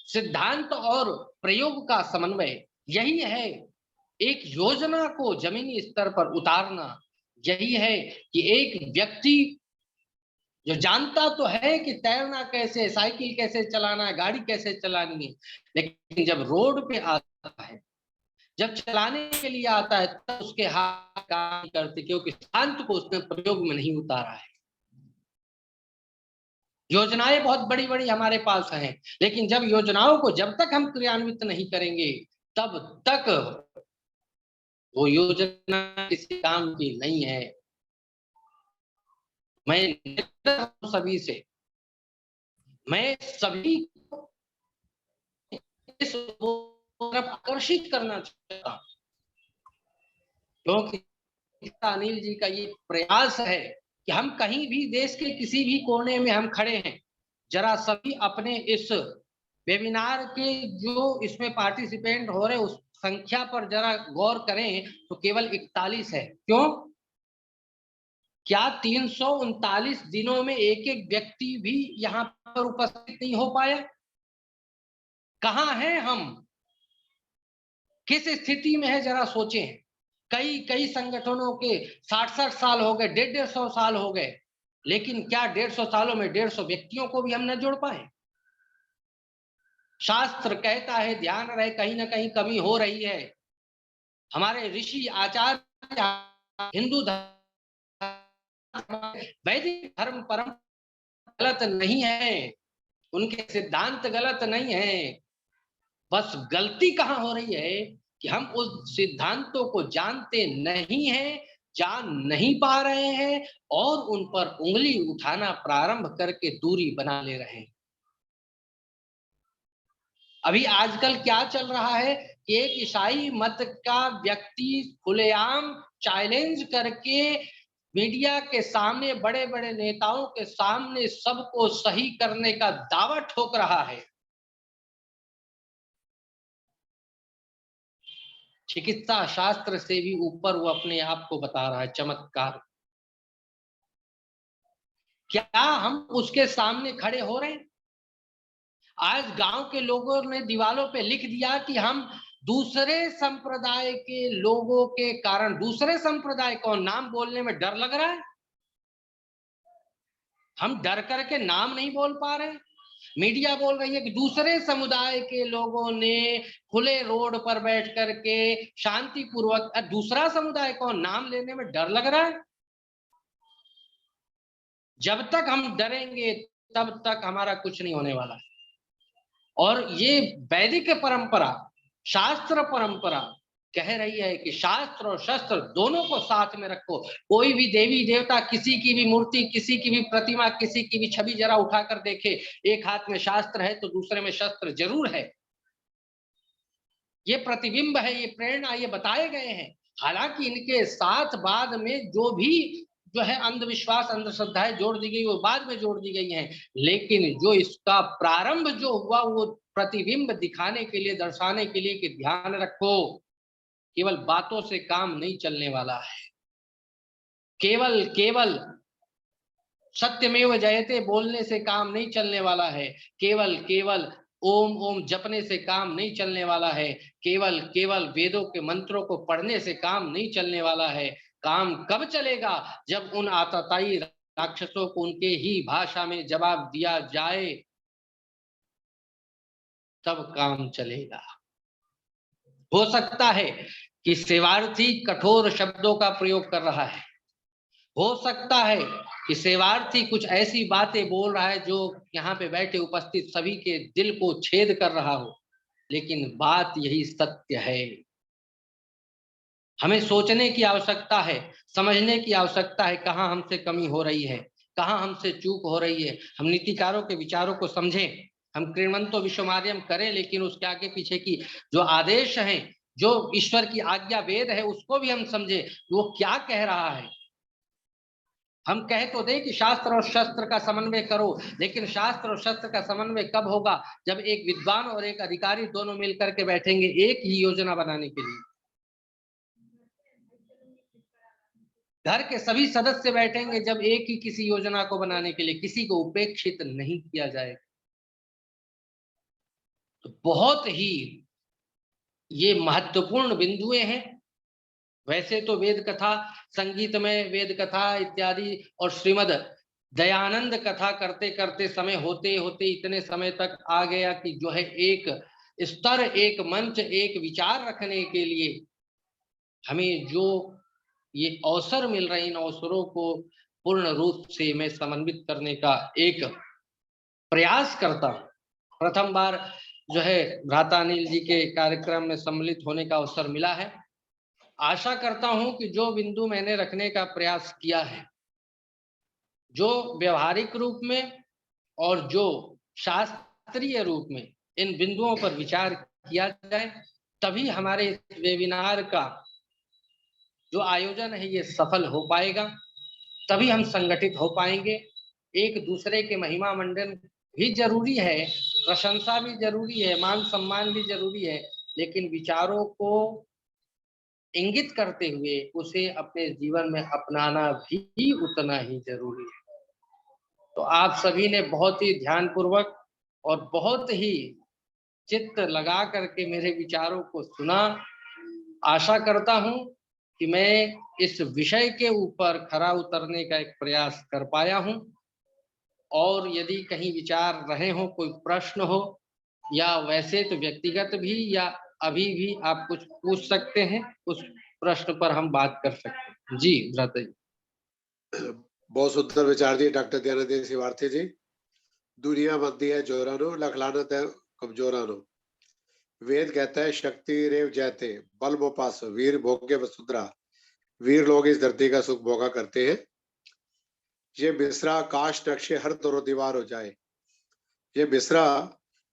सिद्धांत और प्रयोग का समन्वय। यही है एक योजना को जमीनी स्तर पर उतारना। यही है कि एक व्यक्ति जो जानता तो है कि तैरना कैसे, साइकिल कैसे चलाना है, गाड़ी कैसे चलानी है, लेकिन जब रोड पे आता है, जब चलाने के लिए आता है, तब उसके हाथ काम नहीं करते, क्योंकि सिद्धांत को उसने प्रयोग में नहीं उतारा है। योजनाएं बहुत बड़ी बड़ी हमारे पास हैं, लेकिन जब योजनाओं को जब तक हम क्रियान्वित नहीं करेंगे, तब तक वो योजना किसी काम की नहीं है। मैं सभी से, मैं सभी को इस तरफ आकर्षित करना चाहता हूं, क्योंकि अनिल जी का ये प्रयास है कि हम कहीं भी, देश के किसी भी कोने में हम खड़े हैं, जरा सभी अपने इस वेबिनार के जो इसमें पार्टिसिपेंट हो रहे उस संख्या पर जरा गौर करें, तो केवल 41 है। क्यों? क्या 339 दिनों में एक एक व्यक्ति भी यहाँ पर उपस्थित नहीं हो पाया? कहाँ हैं हम, किस स्थिति में है, जरा सोचें। कई संगठनों के 60 साल हो गए, 150 साल हो गए, लेकिन क्या 150 सालों में 150 व्यक्तियों को भी हम न जोड़ पाए? शास्त्र कहता है, ध्यान रहे, कहीं ना कहीं कमी हो रही है। हमारे ऋषि आचार्य हिंदू वैदिक धर्म परम गलत नहीं है, उनके सिद्धांत गलत नहीं है। बस गलती कहाँ हो रही है कि हम उस सिद्धांतों को जानते नहीं हैं, जान नहीं पा रहे हैं, और उन पर उंगली उठाना प्रारंभ करके दूरी बना ले रहे हैं। अभी आजकल क्या चल रहा है कि एक ईसाई मत का व्यक्ति खुलेआम चैलेंज करके मीडिया के सामने, बड़े बड़े नेताओं के सामने सबको सही करने का दावा ठोक रहा है। चिकित्सा शास्त्र से भी ऊपर वो अपने आप को बता रहा है, चमत्कार। क्या हम उसके सामने खड़े हो रहे हैं? आज गांव के लोगों ने दीवारों पे लिख दिया कि हम दूसरे संप्रदाय के लोगों के कारण दूसरे संप्रदाय को नाम बोलने में डर लग रहा है। हम डर करके नाम नहीं बोल पा रहे। मीडिया बोल रही है कि दूसरे समुदाय के लोगों ने खुले रोड पर बैठ करके शांतिपूर्वक, दूसरा समुदाय को नाम लेने में डर लग रहा है। जब तक हम डरेंगे तब तक हमारा कुछ नहीं होने वाला है। और ये वैदिक परंपरा, शास्त्र परंपरा कह रही है कि शास्त्र और शस्त्र दोनों को साथ में रखो। कोई भी देवी देवता, किसी की भी मूर्ति, किसी की भी प्रतिमा, किसी की भी छवि जरा उठाकर देखे, एक हाथ में शास्त्र है तो दूसरे में शस्त्र जरूर है। ये प्रतिबिंब है, ये प्रेरणा, ये बताए गए हैं। हालांकि इनके साथ बाद में जो है अंधविश्वास, अंधश्रद्धाएं जोड़ दी गई, वो बाद में जोड़ दी गई हैं। लेकिन जो इसका प्रारंभ जो हुआ वो प्रतिबिंब दिखाने के लिए, दर्शाने के लिए कि ध्यान रखो, केवल बातों से काम नहीं चलने वाला है। केवल सत्यमेव जयते बोलने से काम नहीं चलने वाला है। केवल ओम ओम जपने से काम नहीं चलने वाला है। केवल वेदों के मंत्रों को पढ़ने से काम नहीं चलने वाला है। काम कब चलेगा? जब उन आतताई राक्षसों को उनके ही भाषा में जवाब दिया जाए, तब काम चलेगा। हो सकता है कि सेवार्थी कठोर शब्दों का प्रयोग कर रहा है, हो सकता है कि सेवार्थी कुछ ऐसी बातें बोल रहा है जो यहाँ पे बैठे उपस्थित सभी के दिल को छेद कर रहा हो, लेकिन बात यही सत्य है। हमें सोचने की आवश्यकता है, समझने की आवश्यकता है कहाँ हमसे कमी हो रही है, कहाँ हमसे चूक हो रही है। हम नीतिकारों के विचारों को समझें, हम क्रीणवंतो विश्वमार्यम करें, लेकिन उसके आगे पीछे की जो आदेश हैं, जो ईश्वर की आज्ञा वेद है, उसको भी हम समझें वो क्या कह रहा है। हम कह तो दें कि शास्त्र और शस्त्र का समन्वय करो, लेकिन शास्त्र और शस्त्र का समन्वय कब होगा? जब एक विद्वान और एक अधिकारी दोनों मिलकर के बैठेंगे एक ही योजना बनाने के लिए। घर के सभी सदस्य बैठेंगे जब एक ही किसी योजना को बनाने के लिए, किसी को उपेक्षित नहीं किया जाएगा। तो बहुत ही ये महत्वपूर्ण बिंदुएं हैं। वैसे तो वेद कथा, संगीत में वेद कथा इत्यादि और श्रीमद दयानंद कथा करते करते समय होते होते इतने समय तक आ गया कि जो है एक स्तर, एक मंच, एक विचार रखने के लिए हमें जो ये अवसर मिल रहे, इन अवसरों को पूर्ण रूप से मैं समन्वित करने का एक प्रयास करता हूँ। प्रथम बार जो है भ्राता अनिल जी के कार्यक्रम में सम्मिलित होने का अवसर मिला है। आशा करता हूं कि जो बिंदु मैंने रखने का प्रयास किया है, जो व्यवहारिक रूप में और जो शास्त्रीय रूप में इन बिंदुओं पर विचार किया जाए, तभी हमारे वेबिनार का जो आयोजन है ये सफल हो पाएगा, तभी हम संगठित हो पाएंगे। एक दूसरे के महिमा मंडन भी जरूरी है, प्रशंसा भी जरूरी है, मान सम्मान भी जरूरी है, लेकिन विचारों को इंगित करते हुए उसे अपने जीवन में अपनाना भी उतना ही जरूरी है। तो आप सभी ने बहुत ही ध्यानपूर्वक और बहुत ही चित्त लगा करके मेरे विचारों को सुना। आशा करता हूं कि मैं इस विषय के ऊपर खरा उतरने का एक प्रयास कर पाया हूं। और यदि कहीं विचार रहे हो, कोई प्रश्न हो, या वैसे तो व्यक्तिगत भी या अभी भी आप कुछ पूछ सकते हैं, उस प्रश्न पर हम बात कर सकते हैं। जी भ्राता जी। बहुत सुंदर विचार दिए डॉक्टर दयानंद सेवार्थी जी। दुनिया बनती है जोरानो, लखलानत है कमजोरानो। वेद कहता है शक्ति रेव जयते, बल मोपास वीर भोग्य वसुंधरा। वीर लोग इस धरती का सुख भोगा करते हैं। ये मिश्रा काश नक्शे हर दरो दीवार हो जाए, ये मिश्रा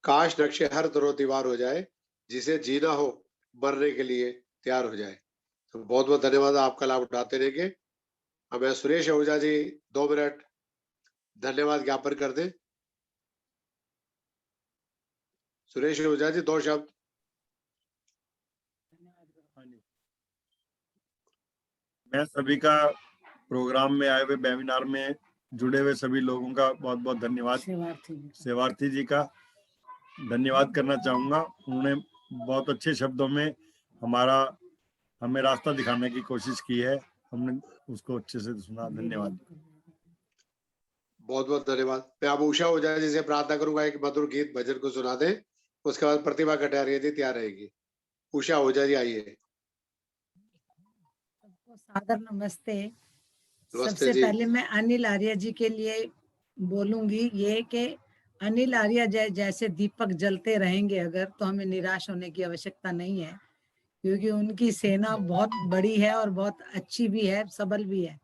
काश नक्शे हर दरो दीवार हो जाए, जिसे जीना हो मरने के लिए तैयार हो जाए। तो बहुत बहुत धन्यवाद, आपका लाभ उठाते रहेंगे। हमें सुरेश आहूजा जी 2 मिनट धन्यवाद ज्ञापन कर दें। सुरेश आहूजा जी 2 शब्द। मैं सभी का प्रोग्राम में आए हुए, वेबिनार में जुड़े हुए सभी लोगों का बहुत बहुत धन्यवाद, सेवार्थी जी का धन्यवाद करना चाहूंगा। उन्होंने बहुत अच्छे शब्दों में हमें रास्ता दिखाने की कोशिश की है। हमने उसको अच्छे से सुना। धन्यवाद। बहुत बहुत धन्यवाद। मैं अब उषा ओझा जी से प्रार्थना करूंगा एक मधुर गीत भजन को सुना दे। उसके बाद प्रतिभा कटारिया जी तैयार रहेगी। उषा ओझा जी आइए। सबको सादर नमस्ते। नमस्ते सबसे जी। पहले मैं अनिल आर्य जी के लिए बोलूंगी ये कि अनिल आर्य जैसे दीपक जलते रहेंगे अगर, तो हमें निराश होने की आवश्यकता नहीं है, क्योंकि उनकी सेना बहुत बड़ी है और बहुत अच्छी भी है, सबल भी है।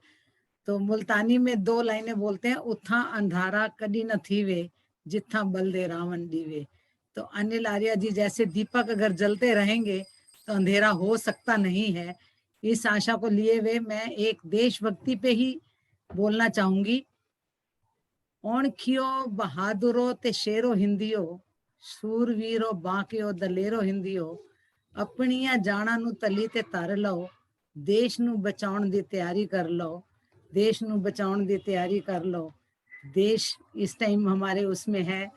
तो मुल्तानी में 2 लाइनें बोलते हैं, उथा अंधारा कदी न थीवे जिथा बल दे रावण दीवे। तो अनिल आर्य जी जैसे दीपक अगर जलते रहेंगे तो अंधेरा हो सकता नहीं है। इस आशा को लिए हुए मैं एक देशभक्ति पे ही बोलना चाहूंगी। ओणखियो बहादुरो ते शेरो हिंदियो, सूरवीरो बाकियो दलेरो हिंदियो, अपनिया जाना नु तली ते तर लो, देश नु बचाउण दी तैयारी कर लो, देश नु बचाउण दी तैयारी कर लो। देश इस टाइम हमारे उसमें है।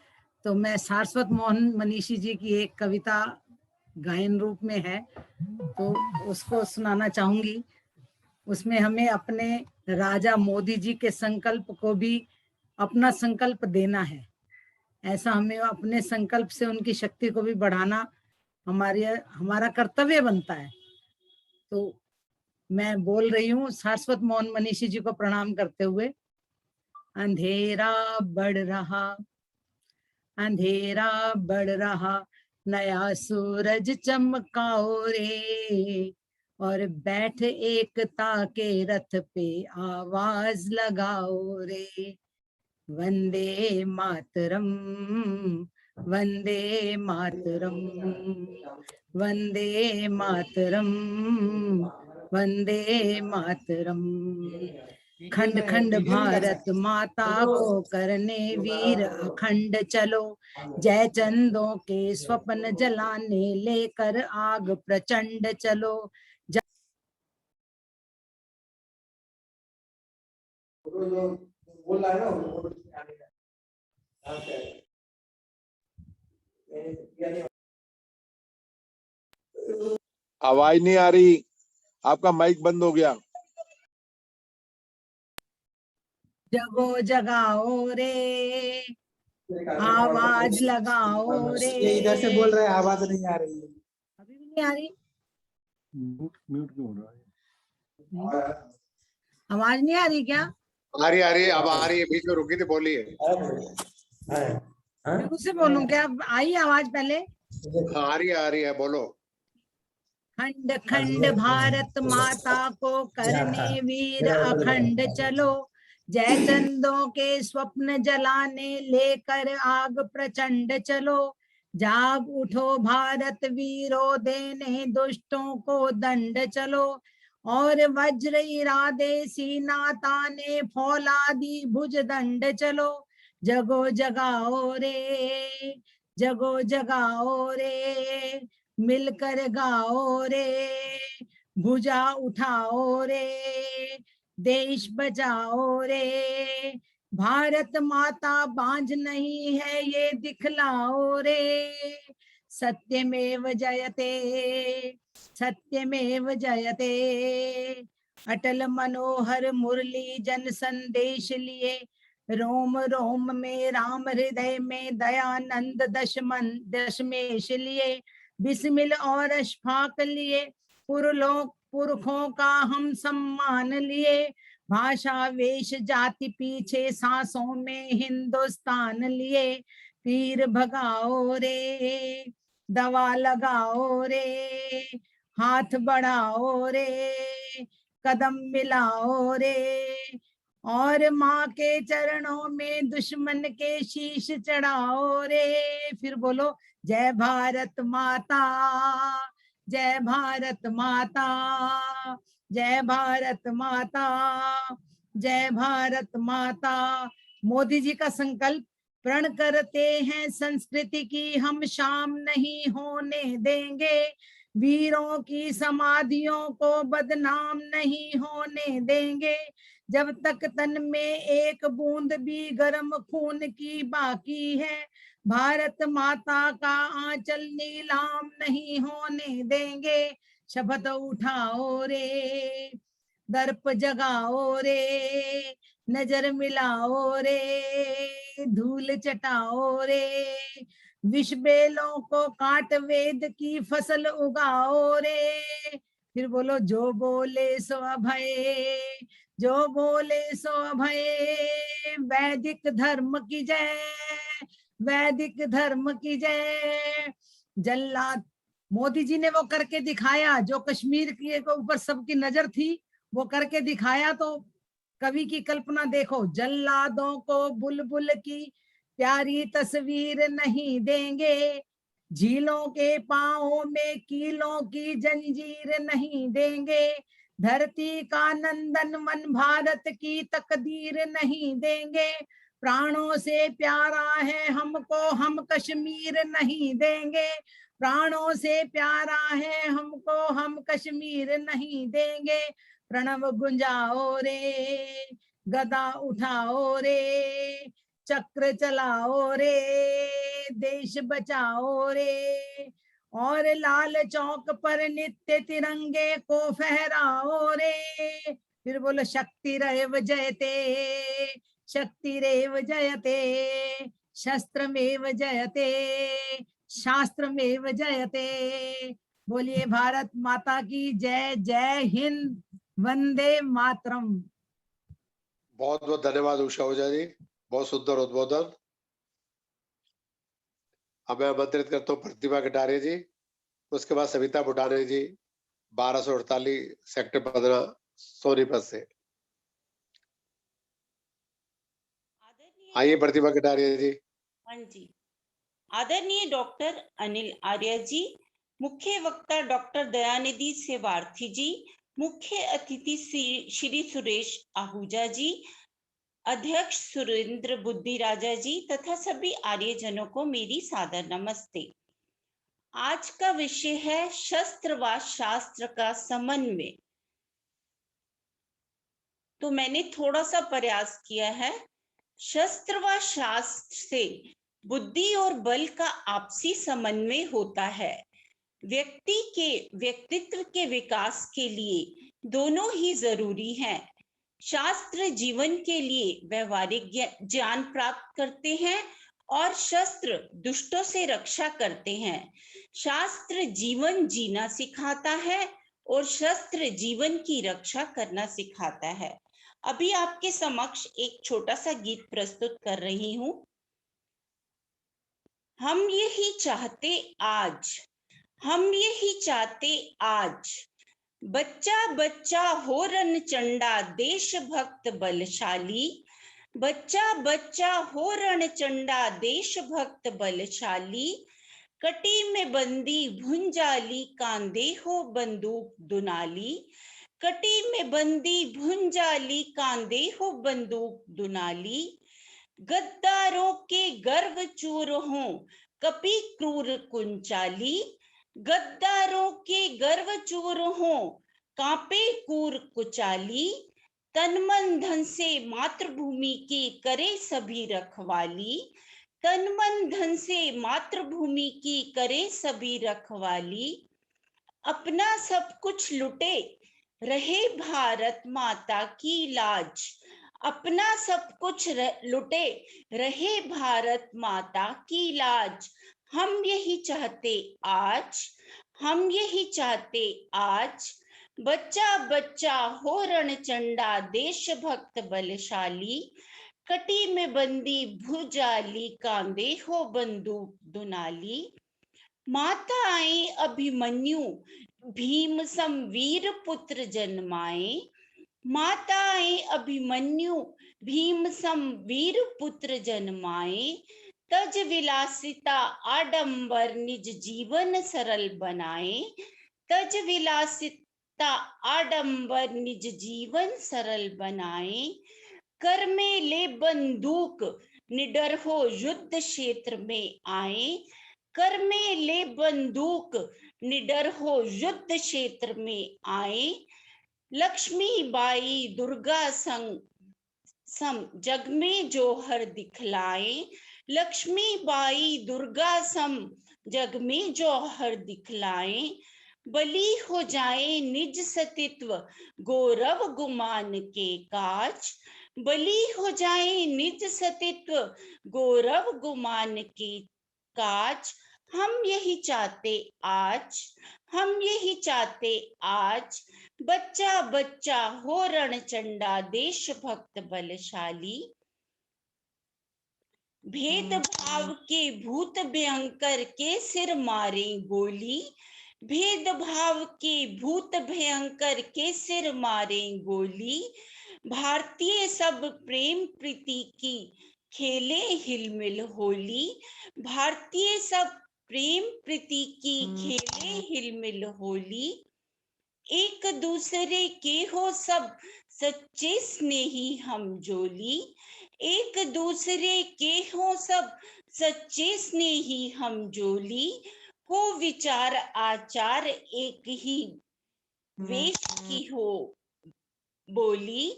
तो मैं सारस्वत मोहन मनीषी जी की एक कविता गायन रूप में है, तो उसको सुनाना चाहूंगी। उसमें हमें अपने राजा मोदी जी के संकल्प को भी अपना संकल्प देना है। ऐसा हमें अपने संकल्प से उनकी शक्ति को भी बढ़ाना हमारा कर्तव्य बनता है। तो मैं बोल रही हूँ सारस्वत मोहन मनीषी जी को प्रणाम करते हुए। अंधेरा बढ़ रहा, अंधेरा बढ़ रहा, नया सूरज चमकाओ रे, और बैठ एकता के रथ पे आवाज लगाओ रे। वंदे मातरम, वंदे मातरम, वंदे मातरम, वंदे मातरम। खंड खंड भारत माता को करने वीर अखंड चलो, जय चंदों के स्वप्न जलाने लेकर आग प्रचंड चलो। आवाज नहीं आ रही, आपका माइक बंद हो गया। जगो जगाओ रे, आवाज लगाओ रे। ये इधर से बोल रहे हैं, आवाज नहीं आ रही है। अभी भी नहीं आ रही? म्यूट क्यों हो रहा है? आवाज नहीं आ रही क्या? आ रही है, अब आ रही है। बीच में रुकी थी, बोलिए। फिर से बोलूं क्या? आई आवाज पहले? आ रही है, बोलो। खंड खंड भारत माता को करने वीर अखंड चलो, जय चंदों के स्वप्न जलाने लेकर आग प्रचंड चलो। जाग उठो भारत वीरों, देने दुष्टों को दंड चलो, और वज्र इरादे सीना ताने फौलादी भुज दंड चलो। जगो जगाओ रे, जगो जगाओ रे, मिलकर गाओ रे, भुजा उठाओ रे, देश बचाओ रे। भारत माता बांझ नहीं है ये दिखलाओ रे। सत्यमेव जयते, सत्यमेव जयते। अटल मनोहर मुरली जन संदेश लिए, रोम रोम में राम हृदय में दयानंद दशमेश लिए। बिस्मिल और अशफाक लिए, पुरखों का हम सम्मान लिए। भाषा वेश जाति पीछे सांसों में हिंदुस्तान लिए। पीर भगाओ रे, दवा लगाओ रे, हाथ बढ़ाओ रे, कदम मिलाओ रे, और माँ के चरणों में दुश्मन के शीश चढ़ाओ रे। फिर बोलो, जय भारत माता, जय भारत माता, जय भारत माता, जय भारत माता। मोदी जी का संकल्प, प्रण करते हैं संस्कृति की हम शाम नहीं होने देंगे, वीरों की समाधियों को बदनाम नहीं होने देंगे। जब तक तन में एक बूंद भी गर्म खून की बाकी है, भारत माता का आंचल नीलाम नहीं होने देंगे। शपथ उठाओ रे, दर्प जगाओ रे, नजर मिलाओ रे, धूल चटाओ रे, विष बेलों को काट वेद की फसल उगाओ रे। फिर बोलो, जो बोले सो अभय, जो बोले सो अभय, वैदिक धर्म की जय, वैदिक धर्म की जय। जल्लाद मोदी जी ने वो करके दिखाया, जो कश्मीर के ऊपर सबकी नजर थी, वो करके दिखाया। तो कवि की कल्पना देखो, जल्लादों को बुलबुल की प्यारी तस्वीर नहीं देंगे, झीलों के पांवों में कीलों की जंजीर नहीं देंगे, धरती का नंदन वन भारत की तकदीर नहीं देंगे, प्राणों से प्यारा है हमको हम कश्मीर नहीं देंगे, प्राणों से प्यारा है हमको हम कश्मीर नहीं देंगे। प्रणव गुंजाओ रे, गदा उठाओ रे, चक्र चलाओ रे, देश बचाओ रे, और लाल चौक पर नित्य तिरंगे को फहराओ रे। फिर बोलो, शक्ति रेव जयते, शक्ति रेव जयते, शस्त्रमेव जयते, शास्त्रमेव जयते। बोलिए भारत माता की जय। जय हिंद, वंदे मातरम। बहुत बहुत धन्यवाद उषा ओझा जी, बहुत सुंदर उद्बोधन। अब मैं आमंत्रित करता हूँ प्रतिभा कटारिया जी, उसके बाद सविता बुटाने जी, 1248 सेक्टर 15 सोनीपत से। आइए प्रतिभा कटारिया जी। हाँ जी। आदरणीय डॉक्टर अनिल आर्य जी, मुख्य वक्ता डॉक्टर दयानिधि सेवार्थी जी, मुख्य अतिथि श्री सुरेश आहूजा जी, अध्यक्ष सुरेंद्र बुद्धि राजा जी तथा सभी आर्यजनों को मेरी सादर नमस्ते। आज का विषय है शस्त्र व शास्त्र का समन्वय। तो मैंने थोड़ा सा प्रयास किया है। शस्त्र व शास्त्र से बुद्धि और बल का आपसी समन्वय होता है। व्यक्ति के व्यक्तित्व के विकास के लिए दोनों ही जरूरी हैं। शास्त्र जीवन के लिए व्यवहारिक ज्ञान प्राप्त करते हैं और शस्त्र दुष्टों से रक्षा करते हैं। शास्त्र जीवन जीना सिखाता है और शस्त्र जीवन की रक्षा करना सिखाता है। अभी आपके समक्ष एक छोटा सा गीत प्रस्तुत कर रही हूं। हम यही चाहते आज, हम यही चाहते आज, बच्चा बच्चा हो रणचंडा देशभक्त बलशाली, बच्चा बच्चा हो रणचंडा देशभक्त बलशाली, कटी में बंदी भुंजाली कांधे हो बंदूक दुनाली, कटी में बंदी भुंजाली कांधे हो बंदूक दुनाली, गद्दारों के गर्व चूर हों कपि क्रूर कुंचाली, गद्दारों के गर्व चूर हों कांपे कूर कुचाली, तन मन धन से मातृभूमि की करे सभी रखवाली, तन मन धन से मातृभूमि की करे सभी रखवाली, अपना सब कुछ लुटे रहे भारत माता की लाज, अपना सब कुछ लुटे रहे भारत माता की लाज। हम यही चाहते आज, हम यही चाहते आज, बच्चा बच्चा हो रणचंडा देशभक्त बलशाली, कटी में बंदी भुजाली कांधे हो बंदूक दुनाली, माताएं अभिमन्यु भीम सम वीर पुत्र जन्माए, माताएं अभिमन्यु भीम सम वीर पुत्र जन्माए, तज विलासिता आडंबर निज जीवन सरल बनाए, तज विलासिता आडंबर निज जीवन सरल बनाए, कर में ले बंदूक निडर हो युद्ध क्षेत्र में आए, कर में ले बंदूक निडर हो युद्ध क्षेत्र में आए, लक्ष्मी बाई दुर्गा संग सम जग में जोहर दिखलाए, लक्ष्मी बाई दुर्गा सम जग में जोहर दिखलाए, बलि हो जाए निज सतित्व गौरव गुमान के काज, बलि हो जाए निज सतित्व गौरव गुमान के काज। हम यही चाहते आज, हम यही चाहते आज, बच्चा बच्चा हो रणचंडा देशभक्त बलशाली, भेदभाव के भूत भयंकर के सिर मारे गोली, भेदभाव के भूत भयंकर के सिर मारे गोली, भारतीय सब प्रेम प्रीति की खेले हिलमिल होली, भारतीय सब प्रेम प्रीति की खेले हिलमिल होली, एक दूसरे के हो सब सच्चे स्नेही हम जोली, एक दूसरे के हो सब सच्चे स्नेही हम जोली, हो विचार आचार एक ही वेश की हो बोली,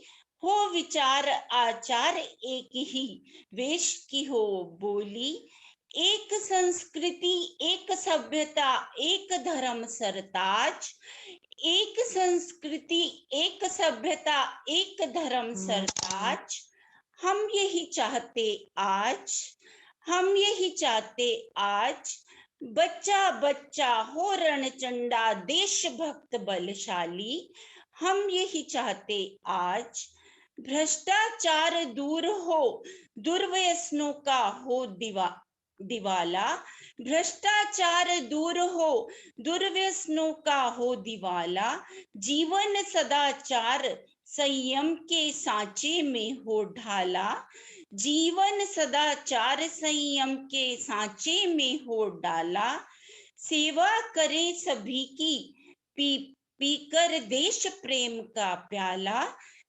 हो विचार आचार एक ही वेश की हो बोली, एक संस्कृति एक सभ्यता एक धर्म सरताज, एक संस्कृति एक सभ्यता एक धर्म सरताज। हम यही चाहते आज, हम यही चाहते आज, बच्चा बच्चा हो रणचंडा देशभक्त बलशाली, हम यही चाहते आज, भ्रष्टाचार दूर हो दुर्व्यसनों का हो दिवाला, भ्रष्टाचार दूर हो दुर्व्यसनों का हो दिवाला, जीवन सदाचार संयम के सांचे में हो ढाला, जीवन सदाचार संयम के सांचे में हो डाला, सेवा करें सभी की पीकर देश प्रेम का प्याला,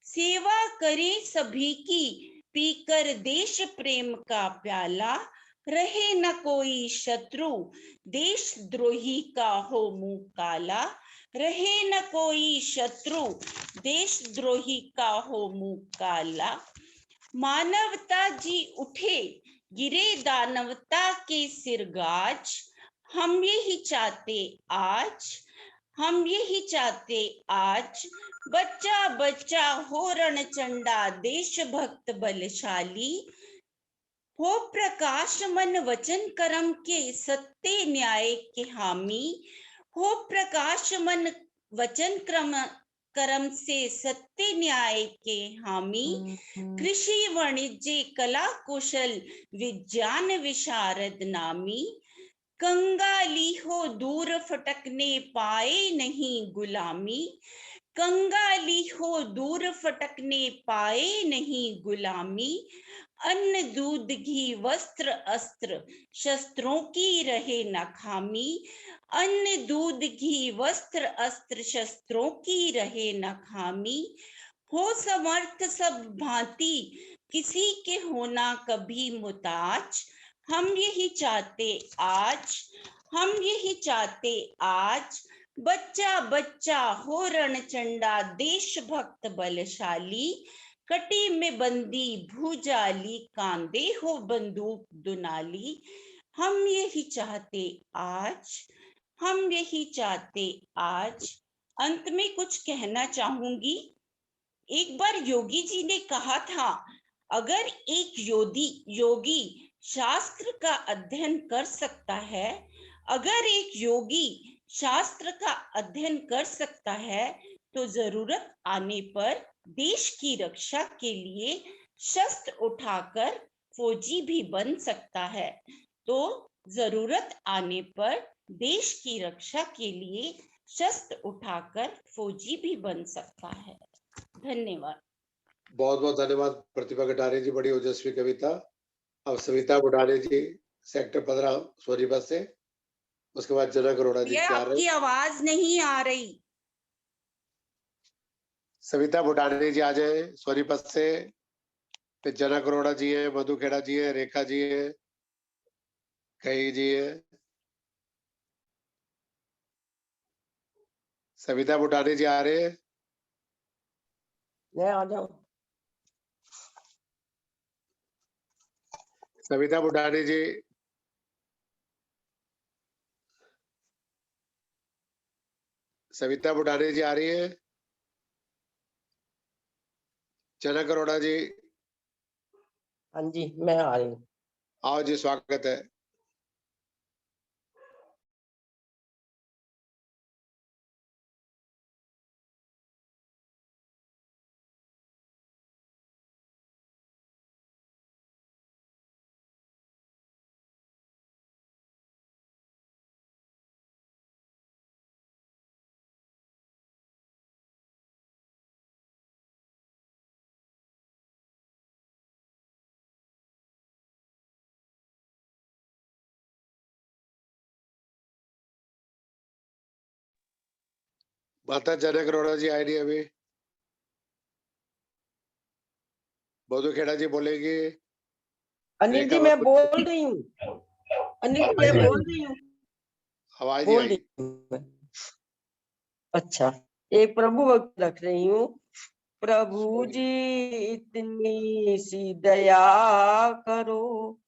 सेवा करें सभी की पीकर देश प्रेम का प्याला, रहे न कोई शत्रु देशद्रोही का हो मुंह काला, रहे न कोई शत्रु देशद्रोही का हो मुंह काला, मानवता जी उठे गिरे दानवता के सिर गाज, हम यही चाहते आज, हम यही चाहते आज, बच्चा बच्चा हो रणचंडा देशभक्त बलशाली, हो प्रकाश मन वचन कर्म के सत्य न्याय के हामी, हो प्रकाश मन वचन कर्म से सत्य न्याय के हामी, कृषि वाणिज्य कला कुशल विज्ञान विशारद नामी, कंगाली हो दूर फटकने पाए नहीं गुलामी, कंगाली हो दूर फटकने पाए नहीं गुलामी, अन्न दूध घी वस्त्र अस्त्र शस्त्रों की रहे न खामी, अन्न दूध घी वस्त्र अस्त्र शस्त्रों की रहे न खामी, हो समर्थ सब भांति किसी के होना कभी मुताज, हम यही चाहते आज, हम यही चाहते आज, बच्चा बच्चा हो रणचंडा देशभक्त बलशाली, कटी में बंदी भूजाली कांदे हो बंदूक दुनाली, हम यही चाहते आज, हम यही चाहते आज। अंत में कुछ कहना चाहूंगी। एक बार योगी जी ने कहा था, अगर एक योगी शास्त्र का अध्ययन कर सकता है, अगर एक योगी शास्त्र का अध्ययन कर सकता है, तो जरूरत आने पर देश की रक्षा के लिए शस्त्र उठाकर फौजी भी बन सकता है। तो जरूरत आने पर देश की रक्षा के लिए शस्त्र उठाकर फौजी भी बन सकता है। धन्यवाद। बहुत बहुत धन्यवाद प्रतिभा कटारे जी, बड़ी ओजस्वी कविता। अब सविता बुढ़ारे जी सेक्टर 15 सोनीपत से, उसके बाद जनक अरोड़ा जी ये आपकी आवाज नहीं आ रही। सविता बुढ़ारे जी आ जाए सोनीपत से, फिर जनक अरोड़ा जी है, मधु खेड़ा जी है, रेखा जी है, कई जी है। सविता बुढ़ारे जी आ रहे हैं। मैं आ जाऊं। सविता बुढ़ानी जी, सविता बुढ़ानी जी आ रही है? जनक अरोड़ा जी, हाँ जी, मैं आ रही हूँ। आओ जी, स्वागत है। माता जनक अरोड़ा जी आई नहीं अभी। बोधू खेड़ा जी बोलेंगे। अनिल जी, मैं बोल रही हूँ। अनिल जी, मैं बोल रही हूँ। आवाज बोल रही हूँ। अच्छा, एक प्रभु भक्त रख रही हूँ। प्रभु जी इतनी सी दया करो,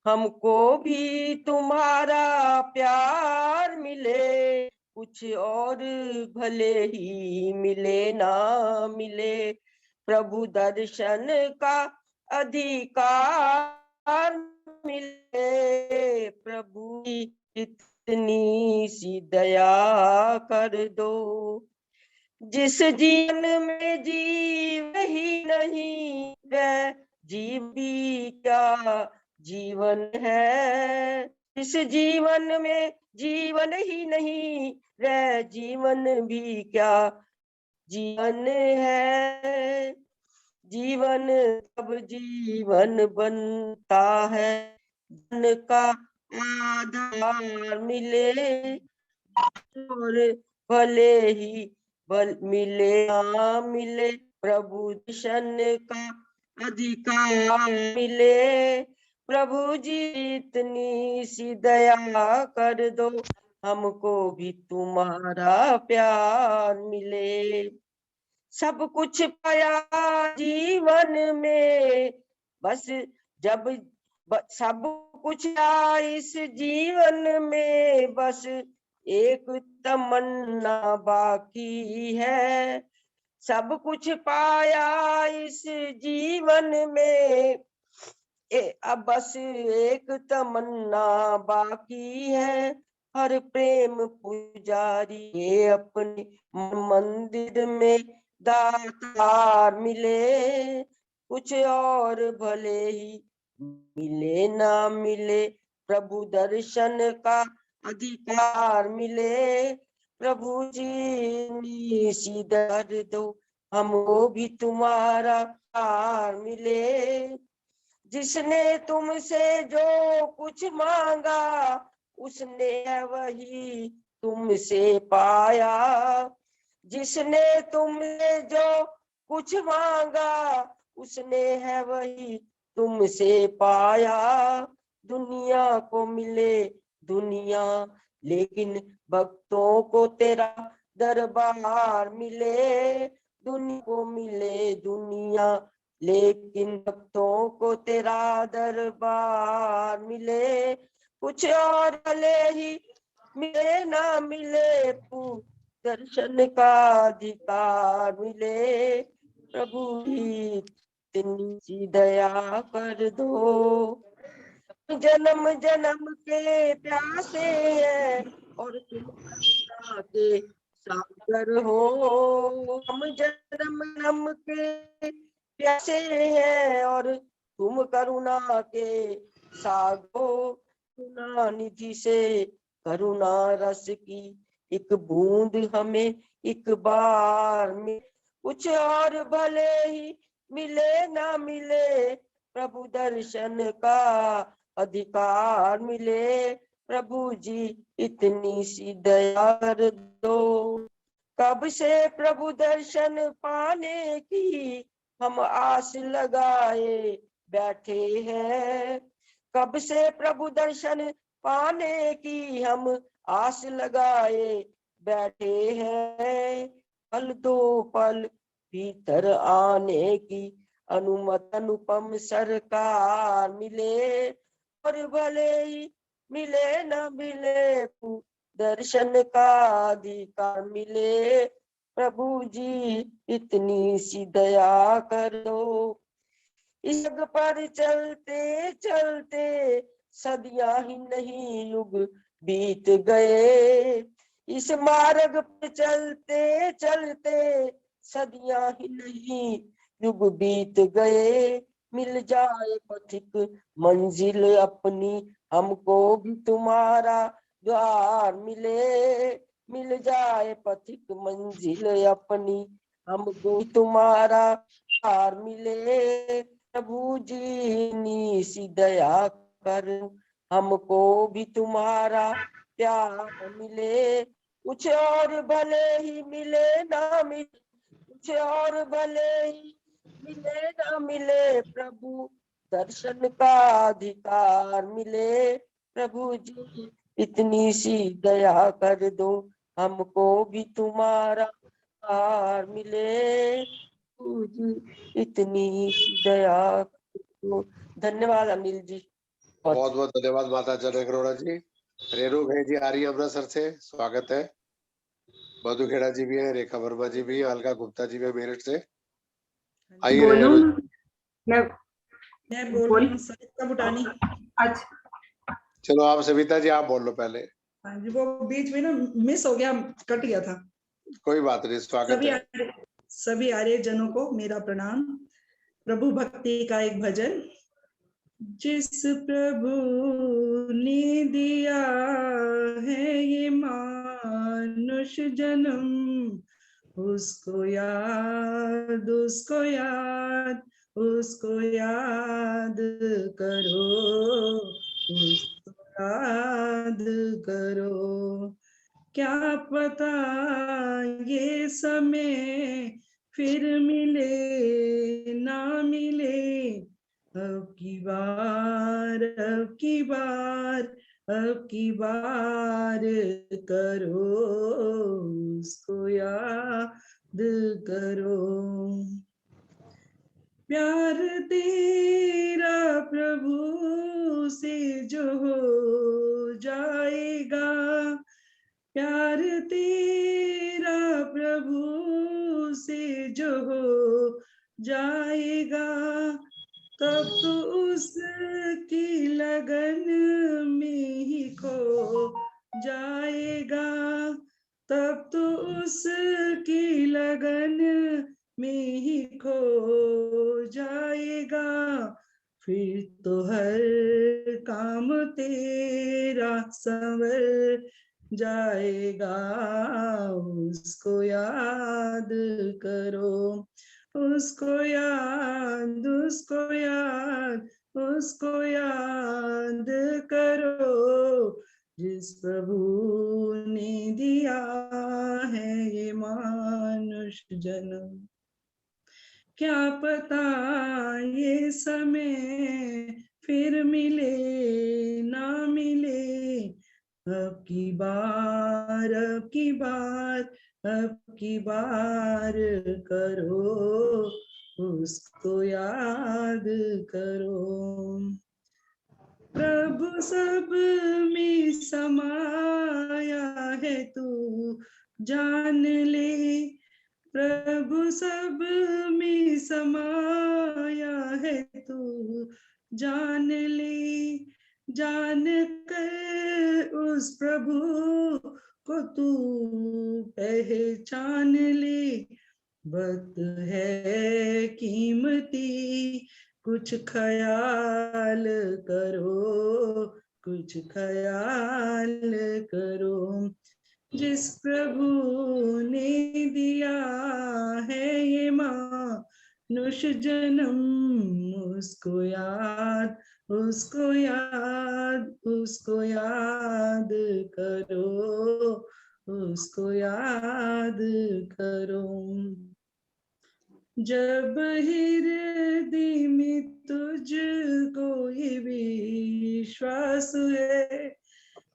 हमको भी तुम्हारा प्यार मिले, कुछ और भले ही मिले ना मिले, प्रभु दर्शन का अधिकार मिले, प्रभु इतनी सी दया कर दो। जिस जीवन में जीव ही नहीं, वह जीव भी क्या जीवन है। इस जीवन में जीवन ही नहीं, वह जीवन भी क्या जीवन है। जीवन तब जीवन बनता है, जन का आधार मिले, और भले ही मिले ना मिले, प्रभु दर्शन का अधिकार मिले, प्रभु जी इतनी सी दया कर दो, हमको भी तुम्हारा प्यार मिले। सब कुछ पाया जीवन में, बस जब सब कुछ आया इस जीवन में, बस एक तमन्ना बाकी है। सब कुछ पाया इस जीवन में, अब बस एक तमन्ना बाकी है। हर प्रेम पुजारी ये अपने मंदिर में दातार मिले, कुछ और भले ही मिले ना मिले, प्रभु दर्शन का अधिकार मिले, प्रभु जी सीधर दो, हमको भी तुम्हारा प्यार मिले। जिसने तुमसे जो कुछ मांगा, उसने वही तुमसे पाया। जिसने तुमसे जो कुछ मांगा, उसने है वही तुमसे पाया। दुनिया को मिले दुनिया, लेकिन भक्तों को तेरा दरबार मिले। दुनिया को मिले दुनिया, लेकिन भक्तों को तेरा दरबार मिले, कुछ और भले ही मिले ना मिले, दर्शन का अधिकार मिले, प्रभु ही इतनी सी दया कर दो। जन्म जन्म के प्यासे हैं, और तुम करुणा के सागर हो। हम जन्म जन्म के प्यासे हैं, और तुम करुणा के सागो। करुणा निधि से करुणा रस की एक बूंद हमें एक बार में, कुछ और भले ही मिले ना मिले, प्रभु दर्शन का अधिकार मिले, प्रभु जी इतनी सी दया कर दो। कब से प्रभु दर्शन पाने की हम आस लगाए बैठे हैं, कब से प्रभु दर्शन पाने की हम आस लगाए बैठे हैं। पल दो पल भीतर आने की अनुमति अनुपम सरकार मिले, और भले ही मिले न मिले दर्शन का अधिकार मिले। प्रभु जी इतनी सी दया कर दो। इस जग पर चलते चलते सदियां ही नहीं युग बीत गए। इस मार्ग पर चलते चलते सदियां ही नहीं युग बीत गए। मिल जाए पथिक मंजिल अपनी, हमको भी तुम्हारा द्वार मिले। मिल जाए पथिक मंजिल अपनी, हमको तुम्हारा द्वार मिले। प्रभु जी नी सी दया कर, हमको भी तुम्हारा प्यार मिले। कुछ और भले ही मिले ना मिले, कुछ और भले ही मिले ना मिले, प्रभु दर्शन का अधिकार मिले। प्रभु जी इतनी सी दया कर दो, हमको भी तुम्हारा प्यार मिले। प्रभु जी इतनी सी दया कर दो। धन्यवाद अनिल जी। बहुत बहुत धन्यवाद माता जनक अरोड़ा जी। रेणु भाई जी आ रही है अमृतसर से, स्वागत है। मधु खेड़ा जी भी है, रेखा वर्मा जी भी है, अलका गुप्ता जी भी है मेरठ से। आइए बोलूं? रेणु जी। मैं बोल रही हूँ सरिता बुटानी। अच्छा चलो आप सविता जी आप बोल लो पहले। हाँ जी, वो बीच में ना मिस हो गया, कट गया था। कोई बात नहीं, स्वागत है। सभी आर्य जनों को मेरा प्रणाम। प्रभु भक्ति का एक भजन। जिस प्रभु ने दिया है ये मानुष जन्म, उसको याद उसको याद उसको याद करो, उसको याद करो। क्या पता ये समय फिर मिले ना मिले, अब की बार अब की बार अब की बार करो, उसको याद करो। प्यार तेरा प्रभु से जो हो जाएगा, प्यार तेरा प्रभु से जो हो जाएगा, तब तो उसकी लगन में ही खो जाएगा, तब तो उसकी लगन में ही खो जाएगा। फिर तो हर काम तेरा संवर जाएगा, उसको याद करो, उसको याद उसको याद उसको याद करो। जिस प्रभु ने दिया है ये मानुष जन्म, क्या पता ये समय फिर मिले ना मिले, अब की बार अब की बार अब की बार करो, उसको याद करो। प्रभु सब में समाया है तू जान ले, प्रभु सब में समाया है तू जान ले। जान कर उस प्रभु को तू पहचान ले, वक्त है कीमती कुछ ख्याल करो, कुछ ख्याल करो। जिस प्रभु ने दिया है ये मानुष जन्म, उसको याद उसको याद उसको याद करो, उसको याद करो। जब हृदय में तुझको ये विश्वास है,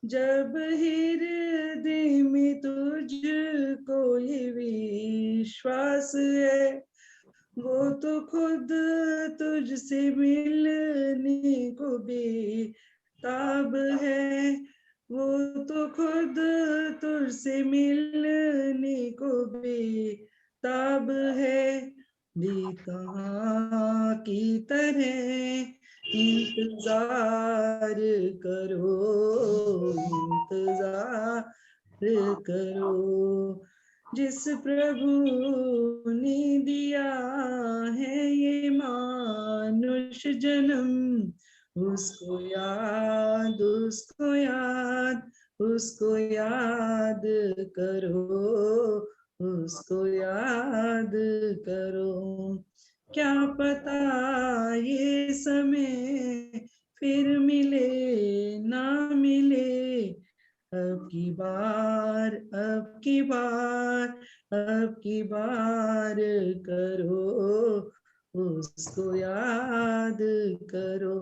जब हृदय में तुझको ये विश्वास है, वो तो खुद तुझसे मिलने को बेताब है, वो तो खुद तुझसे मिलने को बेताब है। बेकहाँ की तरह इंतजार करो, इंतजार करो। जिस प्रभु ने दिया है ये मानुष जन्म, उसको याद, उसको याद, उसको याद करो, उसको याद करो। क्या पता ये समय फिर मिले ना मिले, अब की बार, अब की बार, अब की बार करो, उसको याद करो।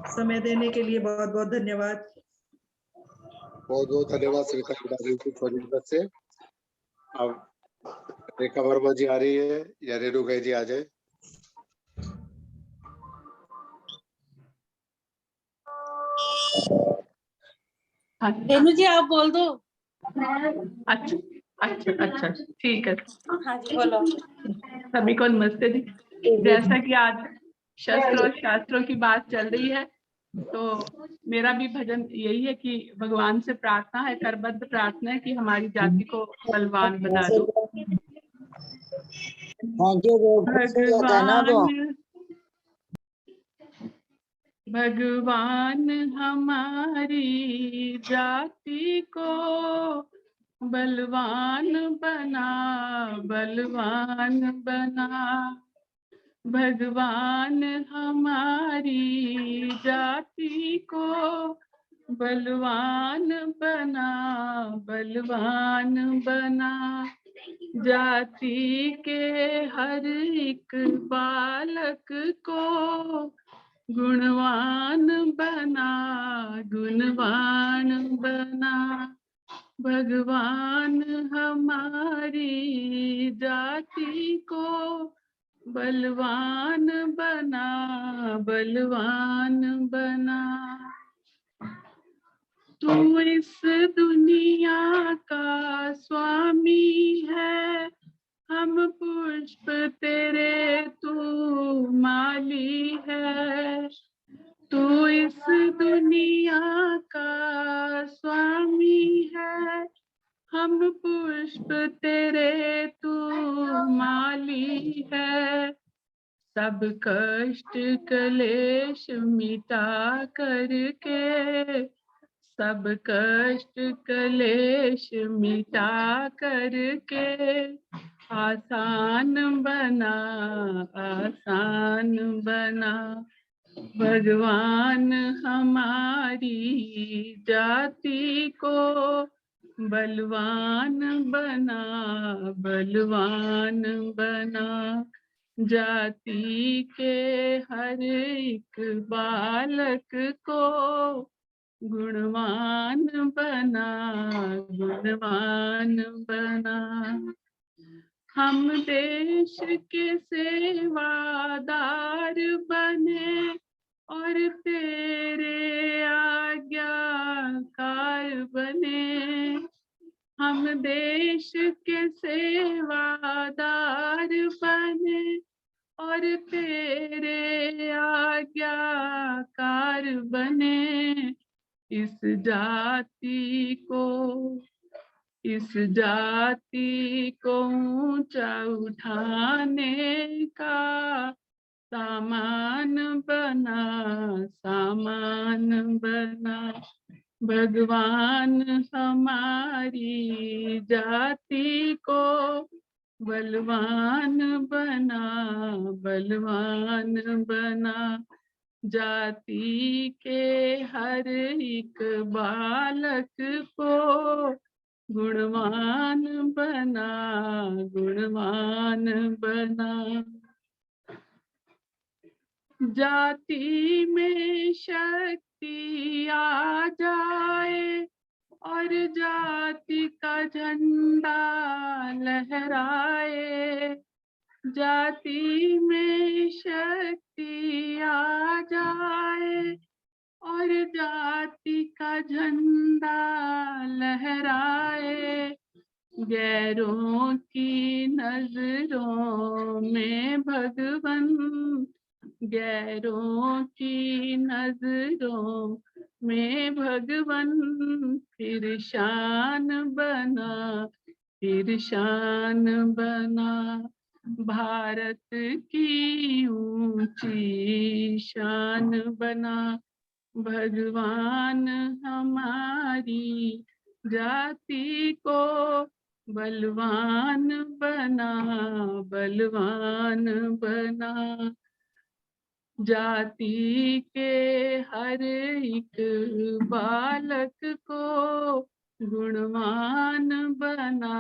समय देने के लिए बहुत बहुत धन्यवाद। बहुत बहुत धन्यवाद सविता कुमारी जी सोनीपत से। अब रेखा वर्मा जी आ रही है या रेणु गई जी आ जाए। रेणु जी आप बोल दो। अच्छा अच्छा अच्छा ठीक है। हाँ जी बोलो। सभी को नमस्ते जी। जैसा कि आज शस्त्र और शास्त्रों की बात चल रही है, तो मेरा भी भजन यही है कि भगवान से प्रार्थना है, करबद्ध प्रार्थना है कि हमारी जाति को बलवान बना दो। भगवान भगवान हमारी जाति को बलवान बना, बलवान बना। भगवान हमारी जाति को बलवान बना, बलवान बना। जाति के हर एक बालक को गुणवान बना, गुणवान बना। भगवान हमारी जाति को बलवान बना, बलवान बना। तू इस दुनिया का स्वामी है, हम पुष्प तेरे, तू माली है। तू इस दुनिया का स्वामी है, हम पुष्प तेरे, तू माली है। सब कष्ट क्लेश मिटा करके, सब कष्ट क्लेश मिटा करके आसान बना, आसान बना। भगवान हमारी जाति को बलवान बना, बलवान बना। जाति के हर एक बालक को गुणवान बना, गुणवान बना। हम देश के सेवादार बने और तेरे आज्ञाकार बने। हम देश के सेवादार बने और तेरे आज्ञाकार बने। इस जाति को, इस जाति को ऊंचा उठाने का सामान बना, सामान बना। भगवान हमारी जाति को बलवान बना, बलवान बना। जाति के हर एक बालक को गुणवान बना, गुणवान बना। जाति में शक्ति आ जाए और जाति का झंडा लहराए। जाति में शक्ति आ जाए और जाति का झंडा लहराए, गैरों की नजरों में भगवन, गैरों की नजरों में भगवन, फिर शान बना, फिर शान बना, भारत की ऊंची शान बना, भगवान हमारी जाति को बलवान बना, बलवान बना, जाति के हर एक बालक को गुणवान बना,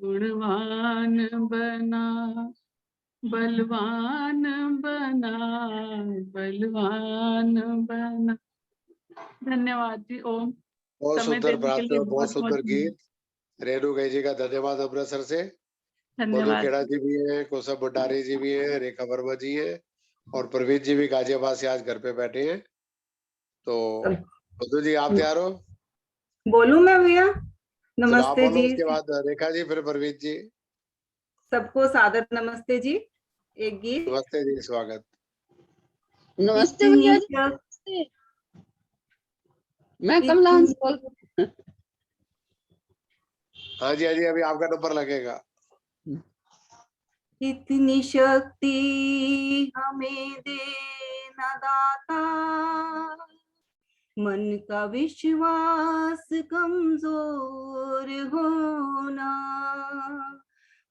गुणवान बना, बलवान बना, बलवान बना। धन्यवाद जी। ओम। बहुत समय सुंदर देने के प्रार्थना, लिए बहुत बहुत सुंदर बहुत गीत। रेणु गई जी का धन्यवाद अमृतसर से। मधु धन्यवाद। खेड़ा जी भी है, कौशब भंडारी जी भी है, रेखा वर्मा जी है और प्रवीण जी भी गाजियाबाद से आज घर पे बैठे हैं। तो मधु जी आप तैयार हो? बोलूं मैं भैया? चलो आप नमस्ते बोलो, जी, उसके बाद रेखा जी, फिर प्रवीण जी। सबको सादर नमस्ते जी। एक गीत। नमस्ते जी, स्वागत। नमस्ते भैया जी। नमस्ते। मैं कमला हंस बोल रही हूँ। हाँ जी, हाँ जी, अभी आपका नंबर लगेगा। इतनी शक्ति हमें देना दाता, मन का विश्वास कमजोर होना,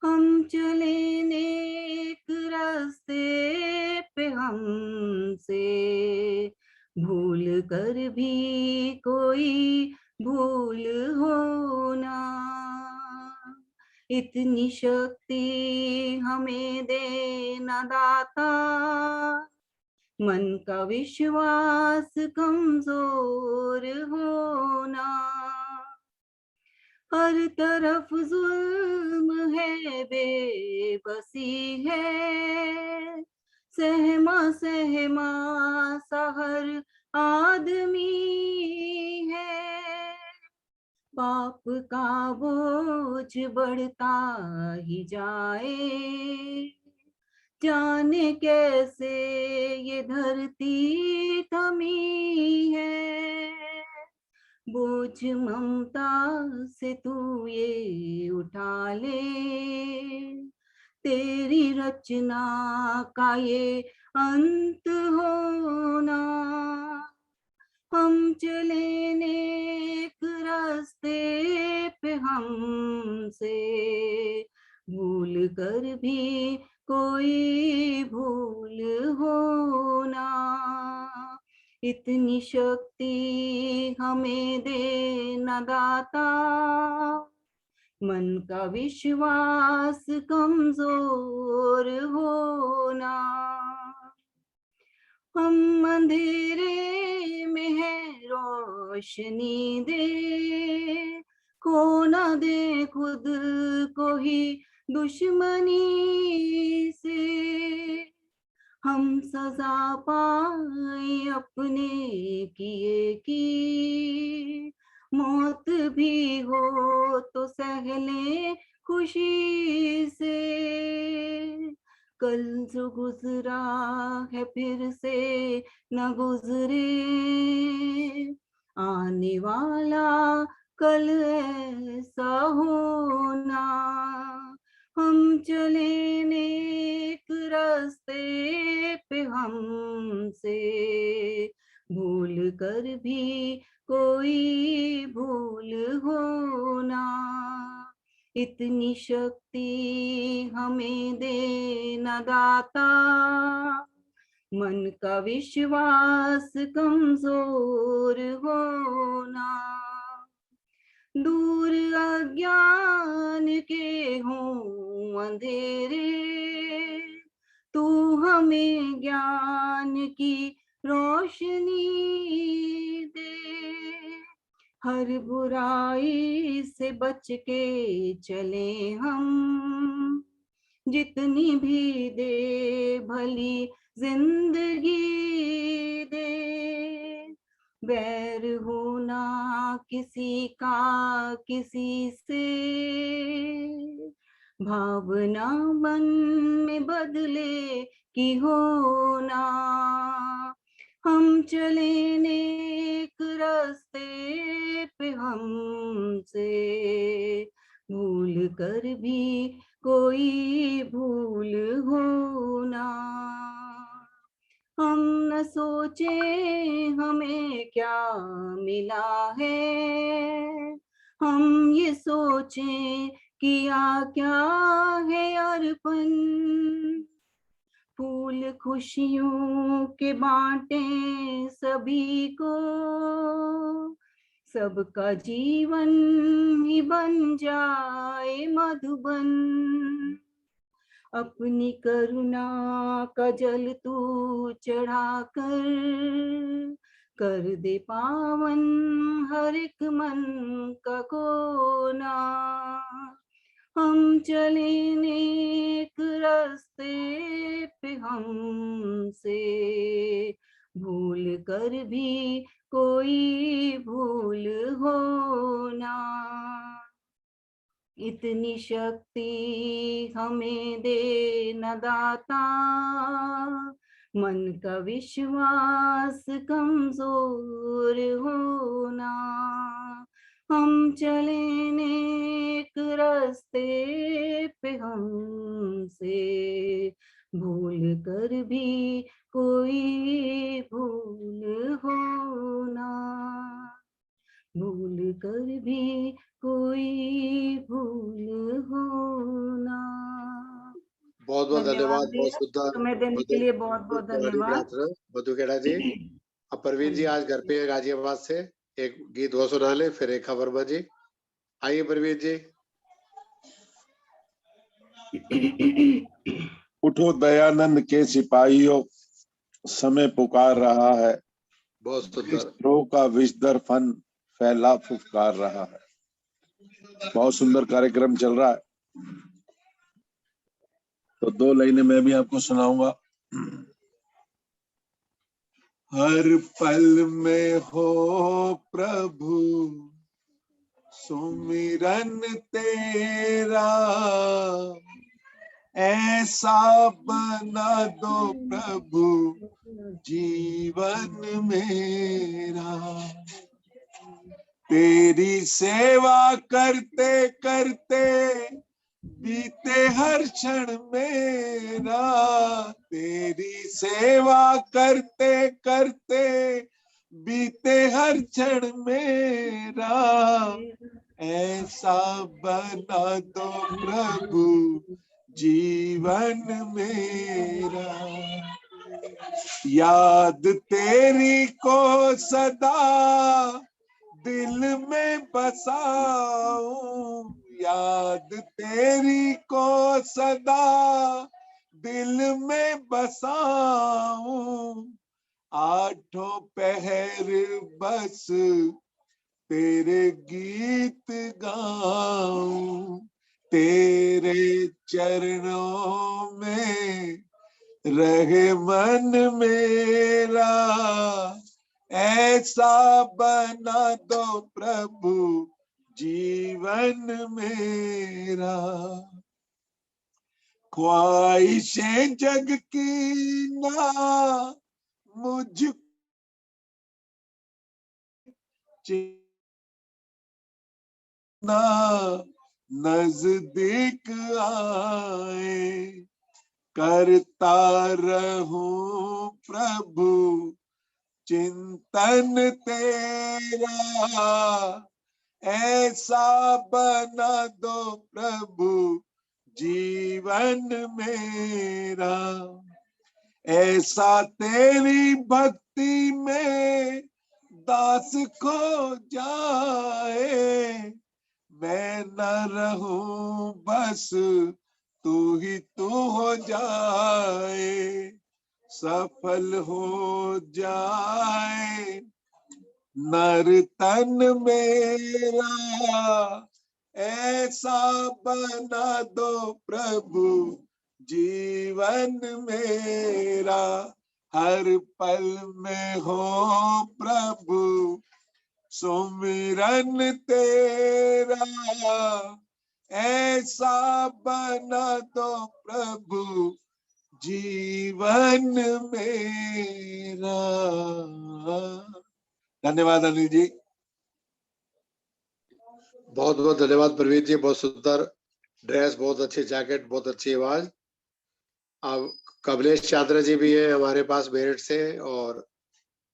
हम चले नेक रास्ते पे हमसे भूल कर भी कोई भूल होना, इतनी शक्ति हमें देना दाता, मन का विश्वास कमजोर होना, हर तरफ जुल्म है, बेबसी है, सहमा सहमा सा हर आदमी है, पाप का बोझ बढ़ता ही जाए, जाने कैसे ये धरती थमी है, बोझ ममता से तू ये उठा ले, तेरी रचना का ये अंत होना, हम चले नेक रास्ते पे हमसे भूल कर भी कोई भूल होना, इतनी शक्ति हमें देना दाता, मन का विश्वास कमजोर होना, हम अंधेरे में है रोशनी दे, खो ना दे खुद को ही दुश्मनी से, हम सजा पाए अपने किए की, मौत भी हो तो सह ले खुशी से, कल जो गुजरा है फिर से न गुजरे, आने वाला कल ऐसा होना, हम चले नेक रास्ते पे हमसे भूल कर भी कोई भूल होना, इतनी शक्ति हमें देना दाता, मन का विश्वास कमजोर होना, दूर अज्ञान के हों अंधेरे, तू हमें ज्ञान की रोशनी दे, हर बुराई से बच के चले हम, जितनी भी दे भली जिंदगी दे, बैर होना किसी का किसी से, भावना मन में बदले की होना। हम चले नेक रास्ते पे हमसे भूल कर भी कोई भूल होना। हम न सोचे हमें क्या मिला है, हम ये सोचें किया क्या है अर्पण। फूल खुशियों के बांटे सभी को, सबका जीवन ही बन जाए मधुबन। अपनी करुणा का जल तू चढ़ा कर दे पावन हर एक मन का कोना। हम चले नेक रास्ते पे हमसे भूल कर भी कोई भूल होना। इतनी शक्ति हमें दे न दाता, मन का विश्वास कमजोर होना। हम चले नेक रास्ते पे हमसे भूल कर भी कोई भूल होना, भूल कर भी कोई भूल होना। बहुत बहुत धन्यवाद, बहुत सुंदर समय देने के लिए बहुत बहुत धन्यवाद मधु खेड़ा जी। अब परवीन जी आज घर पे है गाजियाबाद से, एक गीत वो सुना ले, फिर रेखा वर्मा जी। आइए परवीन जी। उठो दयानंद के सिपाहियों, समय पुकार रहा है। बहुत सुंदर। विषद्रोह का विषधर फन फैला फुफकार रहा है। बहुत सुंदर कार्यक्रम चल रहा है, तो दो लाइनें मैं भी आपको सुनाऊंगा। हर पल में हो प्रभु सुमिरन तेरा, ऐसा बना दो प्रभु जीवन मेरा। तेरी सेवा करते करते बीते हर क्षण मेरा, तेरी सेवा करते करते बीते हर क्षण मेरा। ऐसा बना दो प्रभु जीवन मेरा। याद तेरी को सदा दिल में बसाऊं, याद तेरी को सदा दिल में बसाऊं। आठों पहर बस तेरे गीत गाऊं, तेरे चरणों में रहे मन मेरा। ऐसा बना दो प्रभु जीवन मेरा। ख्वाहिशें जग की ना मुझ ना नजदीक आए, करता रहूं प्रभु चिंतन तेरा। ऐसा बना दो प्रभु जीवन मेरा। ऐसा तेरी भक्ति में दास खो जाए, मैं न रहूं बस तू ही तू हो जाए। सफल हो जाए नर तन मेरा। ऐसा बना दो प्रभु जीवन मेरा हर पल में हो प्रभु सुमिरन तेरा ऐसा बना दो प्रभु जीवन मेरा। धन्यवाद अनिल जी। बहुत बहुत धन्यवाद प्रवीण जी, बहुत सुंदर ड्रेस, बहुत अच्छी जैकेट, बहुत अच्छी आवाज। अब कमलेश चांद्रा जी भी है हमारे पास मेरठ से, और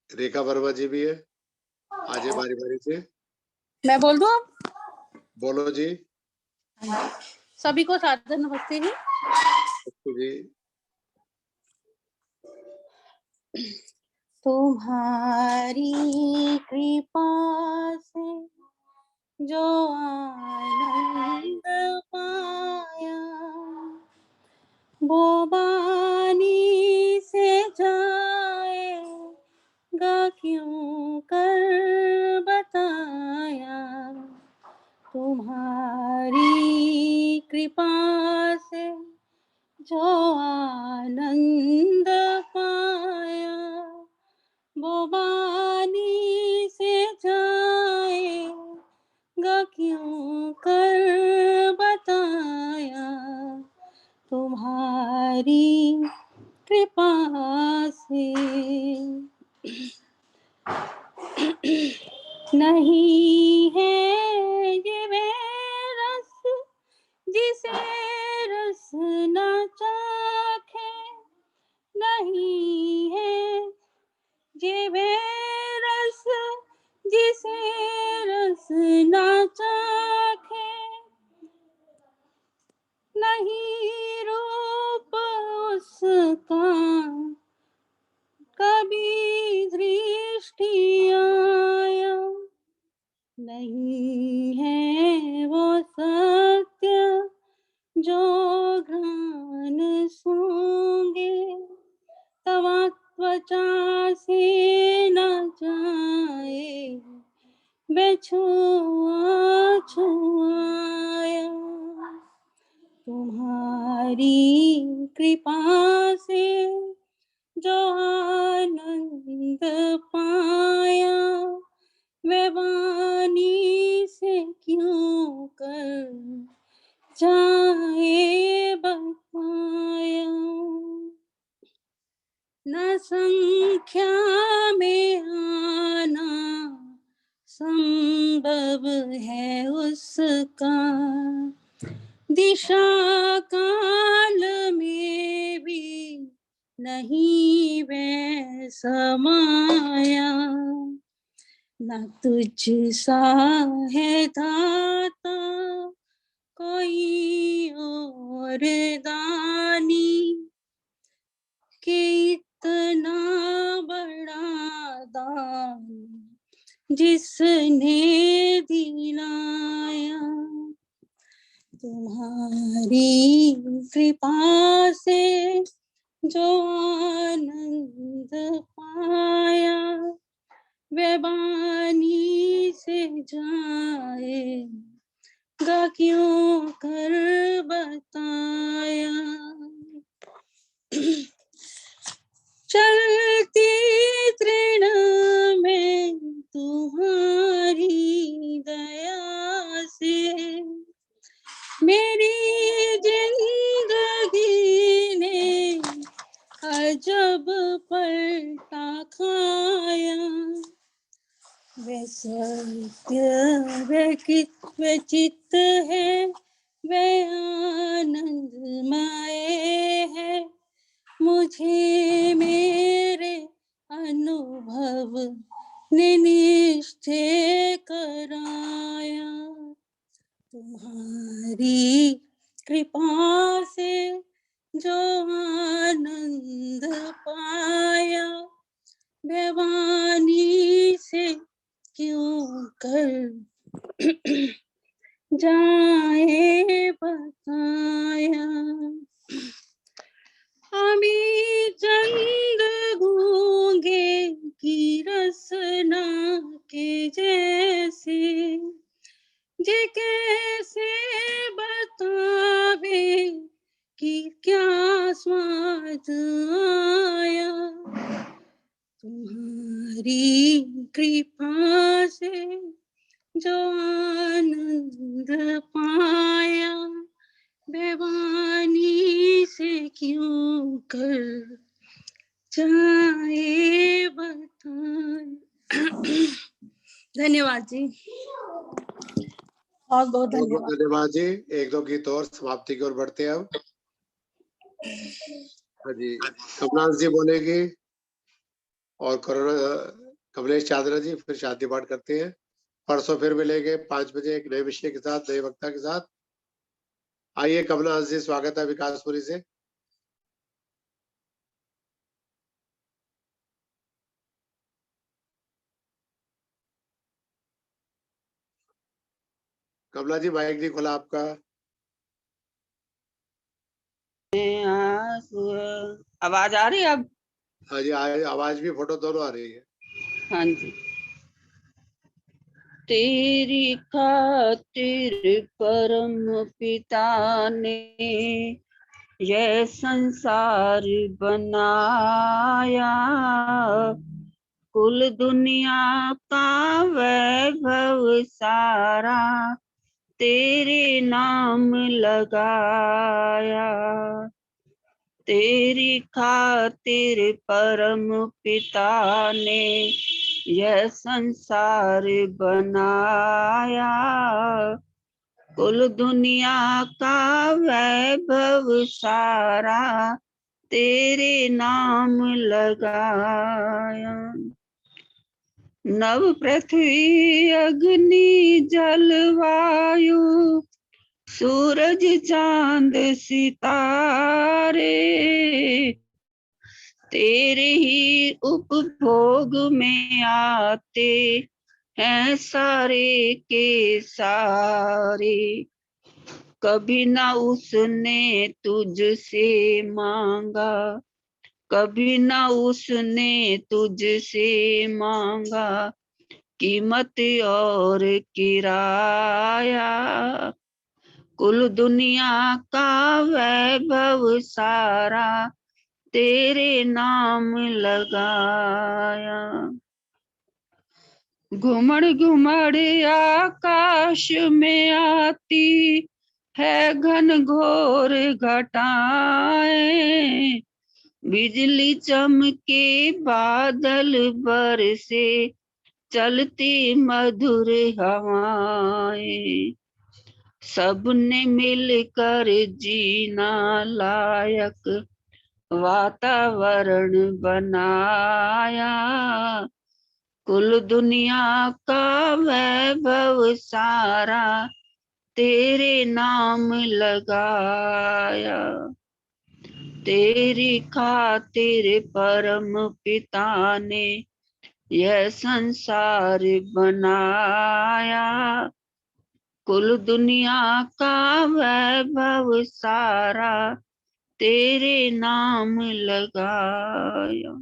रेखा वर्मा जी भी है। आज बारी बारी से मैं बोल दूं अब? बोलो जी। सभी को सादर नमस्ते जी। जी तुम्हारी कृपा से जो आनंद पाया वो बानी से जाएगा क्यों कर बताया। तुम्हारी कृपा से जो आनंद पाया वो बानी से जाएगा क्यों कर बताया। तुम्हारी कृपा से नहीं है ये वे रस जिसे रस न चाखे, नहीं है ये वे रस जिसे रस न चाखे, नहीं रूप उसका कभी दृष्टि आया, नहीं है वो सत्य जो घ्राण सूंघे तवा त्वचा से न जाए वे छुआ छुआया। तुम्हारी कृपा से जो आनंद पाया वे वाणी से क्यों कर जाए बताया। न संख्या में आना संभव है उसका, दिशा काल में भी नहीं वै समाया। न तुझ सा है दाता कोई और दानी कि इतना बड़ा दान जिसने दिलाया। तुम्हारी कृपा से जो आनंद पाया वे बानी से जाएगा क्यों कर बताया। चलती तृण में तुम्हारी दया से मेरी जिंदगी ने अजब पलटा खाया। वे सत्य वे चित्त है वे आनंदमय है मुझे मेरे अनुभव ने निश्चय कराया। तुम्हारी कृपा से जो आनंद पाया वे वाणी से क्यों कर जाए बताया। अमी चंद गूंगे की रसना के जैसे जे कैसे बतावे कि क्या स्वाद आया, तुम्हारी कृपा से जो आनंद पाया, बेवानी से क्यों कर जाए बताए। धन्यवाद जी, बहुत बहुत बहुत बहुत धन्यवाद। धन्यवाद जी। एक दो गीत और समाप्ति की ओर बढ़ते हैं अब। हाँ जी, कमलांश जी बोलेगी और कमलेश चादरा जी फिर शांति पाठ करते हैं। परसों फिर मिलेंगे 5 बजे एक नए विषय के साथ, नए वक्ता के साथ। आइए कमलांश जी, स्वागत है विकासपुरी से। कमला जी माइक नहीं खुला आपका। आवाज आ रही है अब? हाँ जी, आवाज भी फोटो दोनों आ रही है। हाँ जी। तेरी खातिर परम पिता ने यह संसार बनाया, कुल दुनिया का वैभव सारा तेरे नाम लगाया। तेरी खातिर परम पिता ने यह संसार बनाया, कुल दुनिया का वैभव सारा तेरे नाम लगाया। नव पृथ्वी अग्नि जल वायु सूरज चांद सितारे तेरे ही उपभोग में आते हैं सारे के सारे। कभी ना उसने तुझसे मांगा, कभी ना उसने तुझसे मांगा कीमत और किराया, कुल दुनिया का वैभव सारा तेरे नाम लगाया। घुमड़ घुमड़ आकाश में आती है घन घोर घटाएं, बिजली चमके बादल बरसे चलती मधुर हवाएं, सबने मिलकर जीना लायक वातावरण बनाया, कुल दुनिया का वैभव सारा तेरे नाम लगाया। तेरी खातिर परम पिता ने यह संसार बनाया, कुल दुनिया का वैभव सारा तेरे नाम लगाया।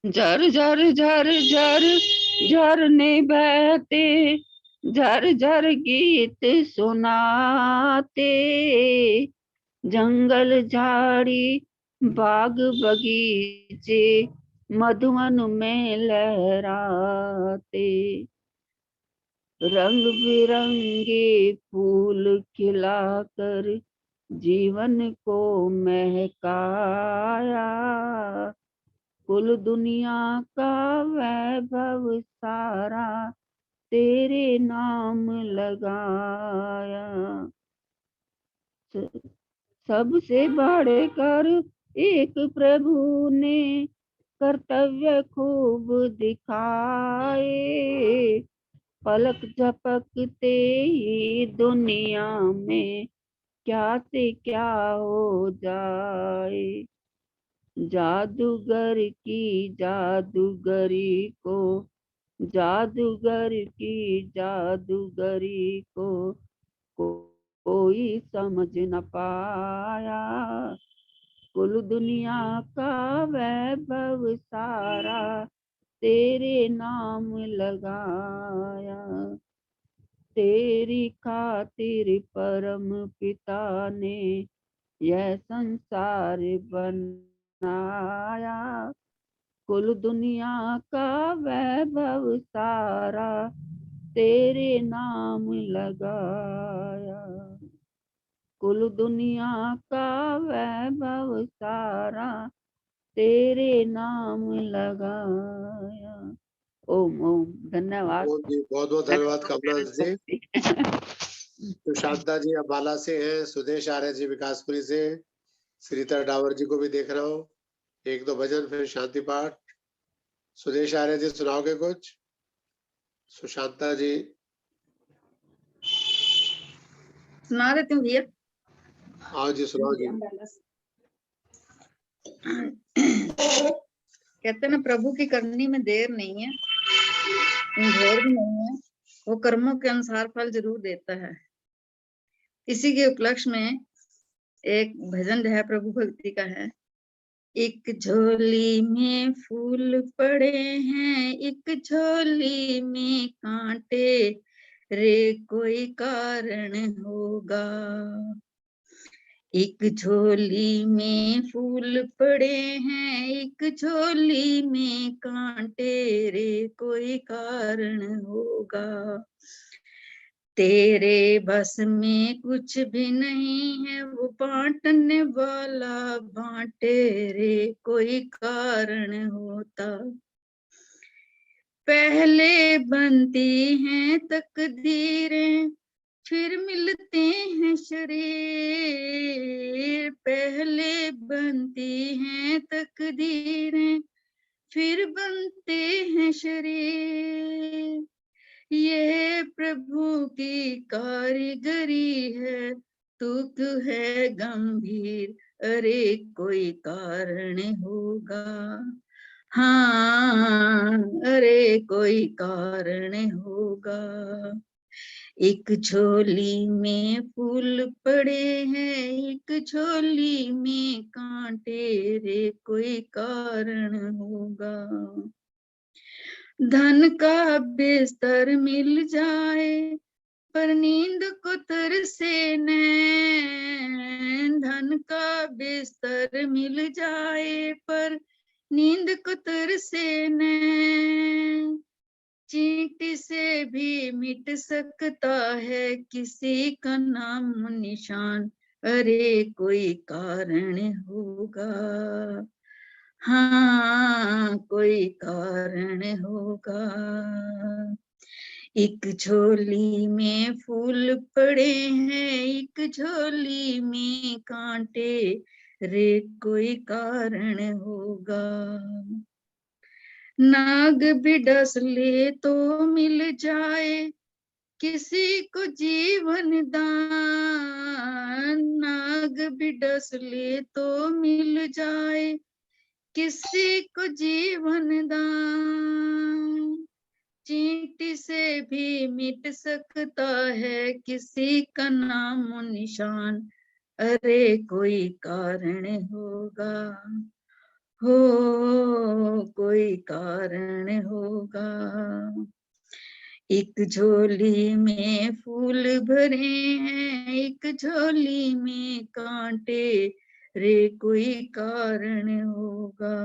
झर झर झर झर झरने बहते, झर झर गीत सुनाते, जंगल झाड़ी बाग बगीचे मधुवन में लहराते, रंग बिरंगे फूल खिलाकर जीवन को महकाया, कुल दुनिया का वैभव सारा तेरे नाम लगाया। सबसे बढ़कर एक प्रभु ने कर्तव्य खूब दिखाए, पलक झपकते ही दुनिया में क्या से क्या हो जाए, जादूगर की जादूगरी को, जादूगर की जादूगरी को कोई समझ न पाया, कुल दुनिया का वैभव सारा तेरे नाम लगाया। तेरी खातिर परम पिता ने यह संसार बनाया, कुल दुनिया का वैभव सारा तेरे नाम लगाया। कुल दुनिया का वैभव सारा तेरे नाम लगाया। ओम ओम। धन्यवाद। ओम जी, बहुत बहुत धन्यवाद कमला जी। सुशांता जी अम्बाला से हैं, सुदेश आर्य जी विकासपुरी से, श्रीता डावर जी को भी देख रहा हूँ। एक दो भजन फिर शांति पाठ। सुदेश आर्य जी सुनाओगे कुछ? सुशांता जी। सुना देती हूँ भैया। आओ जी, सुनाओ जी। कहते ना, प्रभु की करनी में देर नहीं है, ढेर भी नहीं है, वो कर्मों के अनुसार फल जरूर देता है। इसी के उपलक्ष्य में एक भजन जो है प्रभु भक्ति का है। एक झोली में फूल पड़े हैं, एक झोली में कांटे, रे कोई कारण होगा। एक झोली में फूल पड़े हैं, एक झोली में कांटे, रे कोई कारण होगा। तेरे बस में कुछ भी नहीं है, वो बांटने वाला बांटे, रे कोई कारण होता। पहले बनती हैं तकदीरें, फिर मिलते हैं शरीर। पहले बनती हैं तकदीरें, फिर बनते हैं शरीर। ये प्रभु की कारीगरी है, तू क्यों है गंभीर, अरे कोई कारण होगा। हाँ, अरे कोई कारण होगा। एक झोली में फूल पड़े हैं, एक झोली में कांटे, रे कोई कारण होगा। धन का बिस्तर मिल जाए, पर नींद को तरसे नैन। धन का बिस्तर मिल जाए, पर नींद को तरसे नैन। चींटी से भी मिट सकता है किसी का नाम निशान, अरे कोई कारण होगा। हाँ, कोई कारण होगा। एक झोली में फूल पड़े हैं, एक झोली में कांटे, रे कोई कारण होगा। नाग भी डस ले तो मिल जाए किसी को जीवन दान। नाग भी डस ले तो मिल जाए किसी को जीवन दान। चींटी से भी मिट सकता है किसी का नाम निशान, अरे कोई कारण होगा। हो कोई कारण होगा। एक झोली में फूल भरे हैं, एक झोली में कांटे, रे कोई कारण होगा।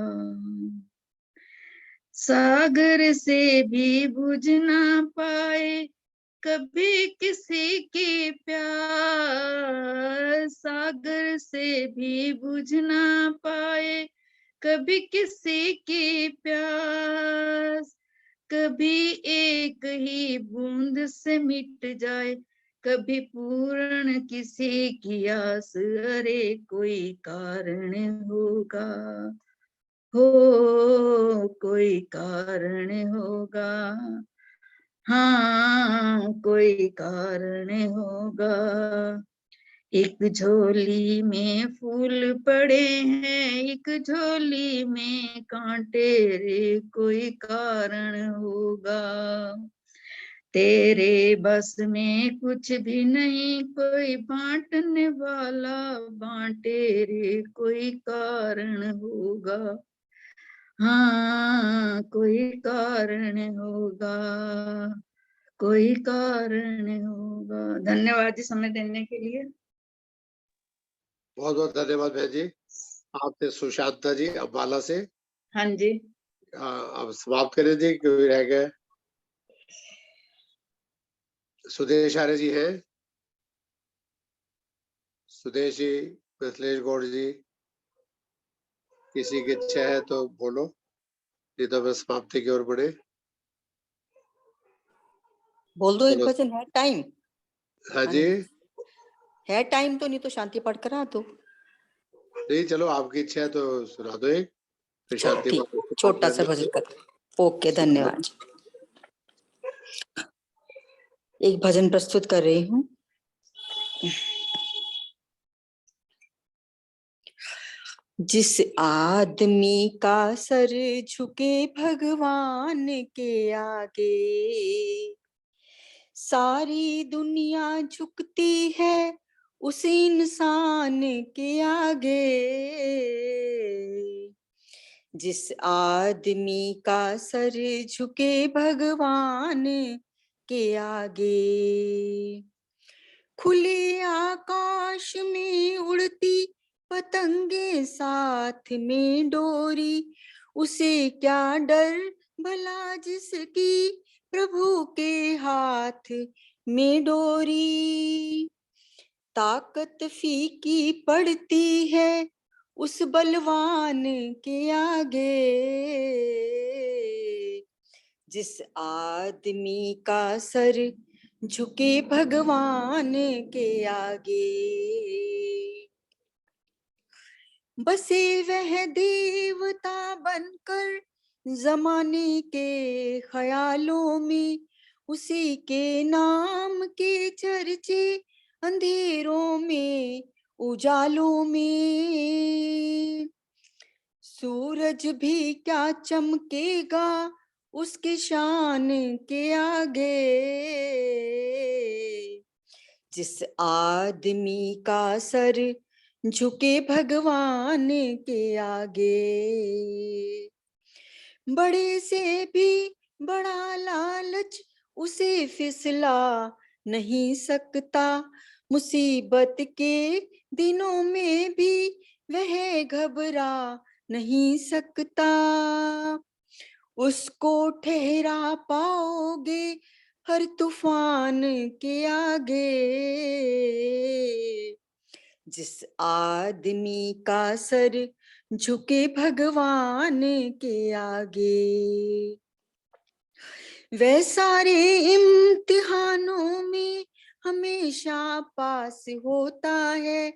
सागर से भी बुझ ना पाए कभी किसी की प्यास। सागर से भी बुझ ना पाए कभी किसी की प्यास। कभी एक ही बूंद से मिट जाए, कभी पूर्ण किसी की आस, अरे कोई कारण होगा। हो कोई कारण होगा। हाँ, कोई कारण होगा। एक झोली में फूल पड़े हैं, एक झोली में कांटे, रे कोई कारण होगा। तेरे बस में कुछ भी नहीं, कोई बांटने वाला बांटे, रे कोई कारण होगा। हाँ, कोई कारण होगा, कोई कारण होगा। धन्यवाद जी समय देने के लिए। बहुत बहुत धन्यवाद बहन जी। आपने सुशांता जी अम्बाला से। हाँ जी। अब समाप्त करें जी, क्यों रह गए। सुदेश आर्य जी है, सुदेश जी, मिथिलेश गौड़ जी, किसी की इच्छा है तो बोलो, नहीं तो मैं समाप्ति की ओर बढ़े। बोल दो, एक चलो। भजन है टाइम। हाँ जी, है टाइम तो, नहीं तो शांति पाठ करा दो। नहीं चलो आपकी इच्छा है तो सुना दो एक, फिर चलो शांति ठीक, पाठ छोटा सा भजन कर। ओके, धन्यवाद। एक भजन प्रस्तुत कर रही हूँ। जिस आदमी का सर झुके भगवान के आगे, सारी दुनिया झुकती है उस इंसान के आगे। जिस आदमी का सर झुके भगवान के आगे, खुले आकाश में उड़ती पतंगे साथ में डोरी, उसे क्या डर भला जिसकी प्रभु के हाथ में डोरी। ताकत फीकी पड़ती है उस बलवान के आगे। जिस आदमी का सर झुके भगवान के आगे, बसे वह देवता बनकर जमाने के ख्यालों में, उसी के नाम के चर्चे अंधेरों में उजालों में। सूरज भी क्या चमकेगा उसके शान के आगे। जिस आदमी का सर झुके भगवान के आगे, बड़े से भी बड़ा लालच उसे फिसला नहीं सकता। मुसीबत के दिनों में भी वह घबरा नहीं सकता। उसको ठहरा पाओगे हर तूफान के आगे। जिस आदमी का सर झुके भगवान के आगे, वह सारे इम्तिहानों में हमेशा पास होता है।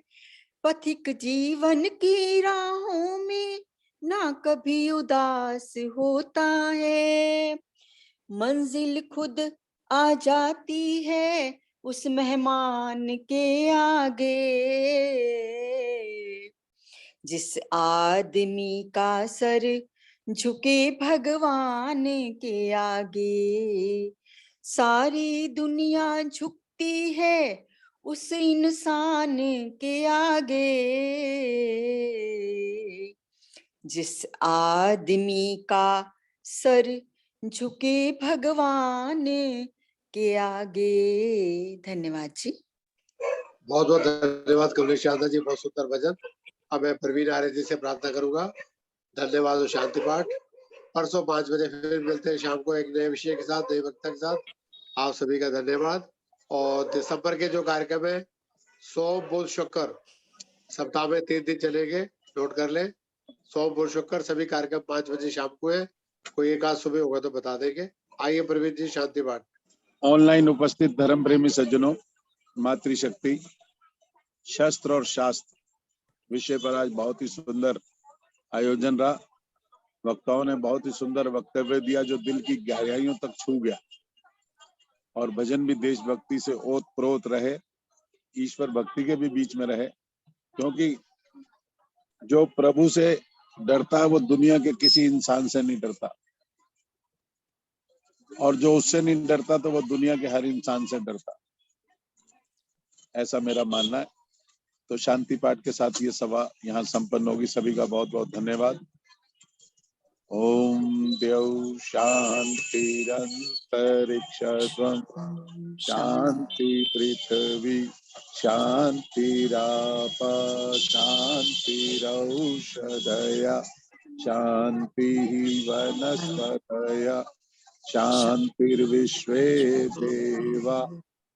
पथिक जीवन की राहों में ना कभी उदास होता है। मंजिल खुद आ जाती है उस मेहमान के आगे। जिस आदमी का सर झुके भगवान के आगे, सारी दुनिया झुकती है उस इंसान के आगे। जिस आदमी का सर झुके भगवान के आगे। धन्यवाद जी। बहुत बहुत धन्यवाद कमलेश यादव जी, बहुत सुंदर भजन। अब मैं प्रवीण आर्य जी से प्रार्थना करूंगा। धन्यवाद और शांति पाठ। परसों 5 बजे फिर मिलते हैं शाम को एक नए विषय के साथ, नए वक्ता के साथ। आप सभी का धन्यवाद। और दिसंबर के जो कार्यक्रम है, सोम बुध शुक्र सप्ताह में 3 दिन चलेंगे, नोट कर ले। सोम बुध शुक्र सभी कार्यक्रम 5 बजे शाम को है। कोई एक आज सुबह होगा तो बता देंगे। आइए प्रवीण जी, शांति पाठ। ऑनलाइन उपस्थित धर्म प्रेमी सज्जनों, मातृशक्ति, शस्त्र और शास्त्र विषय पर आज बहुत ही सुंदर आयोजन रहा। वक्ताओं ने बहुत ही सुंदर वक्तव्य दिया जो दिल की गहराइयों तक छू गया, और भजन भी देशभक्ति से ओत प्रोत रहे, ईश्वर भक्ति के भी बीच में रहे। क्योंकि जो प्रभु से डरता है वो दुनिया के किसी इंसान से नहीं डरता, और जो उससे नहीं डरता तो वो दुनिया के हर इंसान से डरता। ऐसा मेरा मानना है। तो शांति पाठ के साथ ये सभा यहाँ संपन्न होगी। सभी का बहुत बहुत धन्यवाद। ओम द्यौ शांतिरंतरिक्षं शांति पृथ्वी शांतिराप शांतिरौषधय शांतिः वनस्पतय शांतिर्विश्वे देवा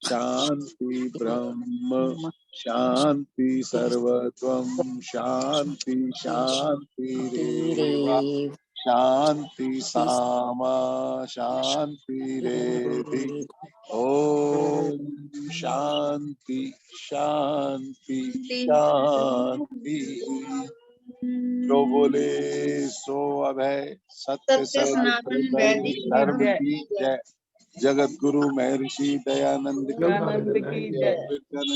शांति ब्रह्म शांति सर्वत्वं शांति शांतिरेव शांति सामा शांतिरेधि ओम शांति शांति शांति। जो बोले सो अभय सत्य सनातन वैदिक धर्म की जय। जगत गुरु महर्षि दयानंद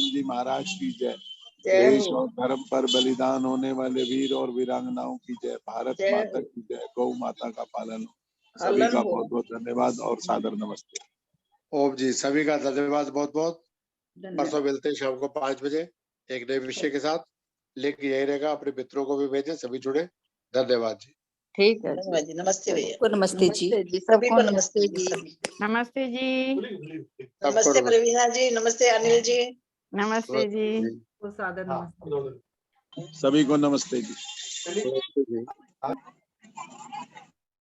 जी महाराज की जय। देश और धर्म पर बलिदान होने वाले वीर और वीरांगनाओं की जय। भारत माता की जय। गौ माता का पालन हो। सभी का बहुत बहुत धन्यवाद और सादर नमस्ते। ओम जी, सभी का धन्यवाद बहुत बहुत। परसों मिलते हैं शाम को 5 बजे एक नए विषय के साथ। लेकिन यही रहेगा, अपने मित्रों को भी भेजें, सभी जुड़े। धन्यवाद जी। ठीक है धन्यवाद जी। नमस्ते भैया। नमस्ते जी। सभी को नमस्ते जी। नमस्ते जी। नमस्ते प्रवीणा जी। नमस्ते अनिल जी। नमस्ते जी। सादर नमस्ते। सभी को नमस्ते जी। नमस्ते जी।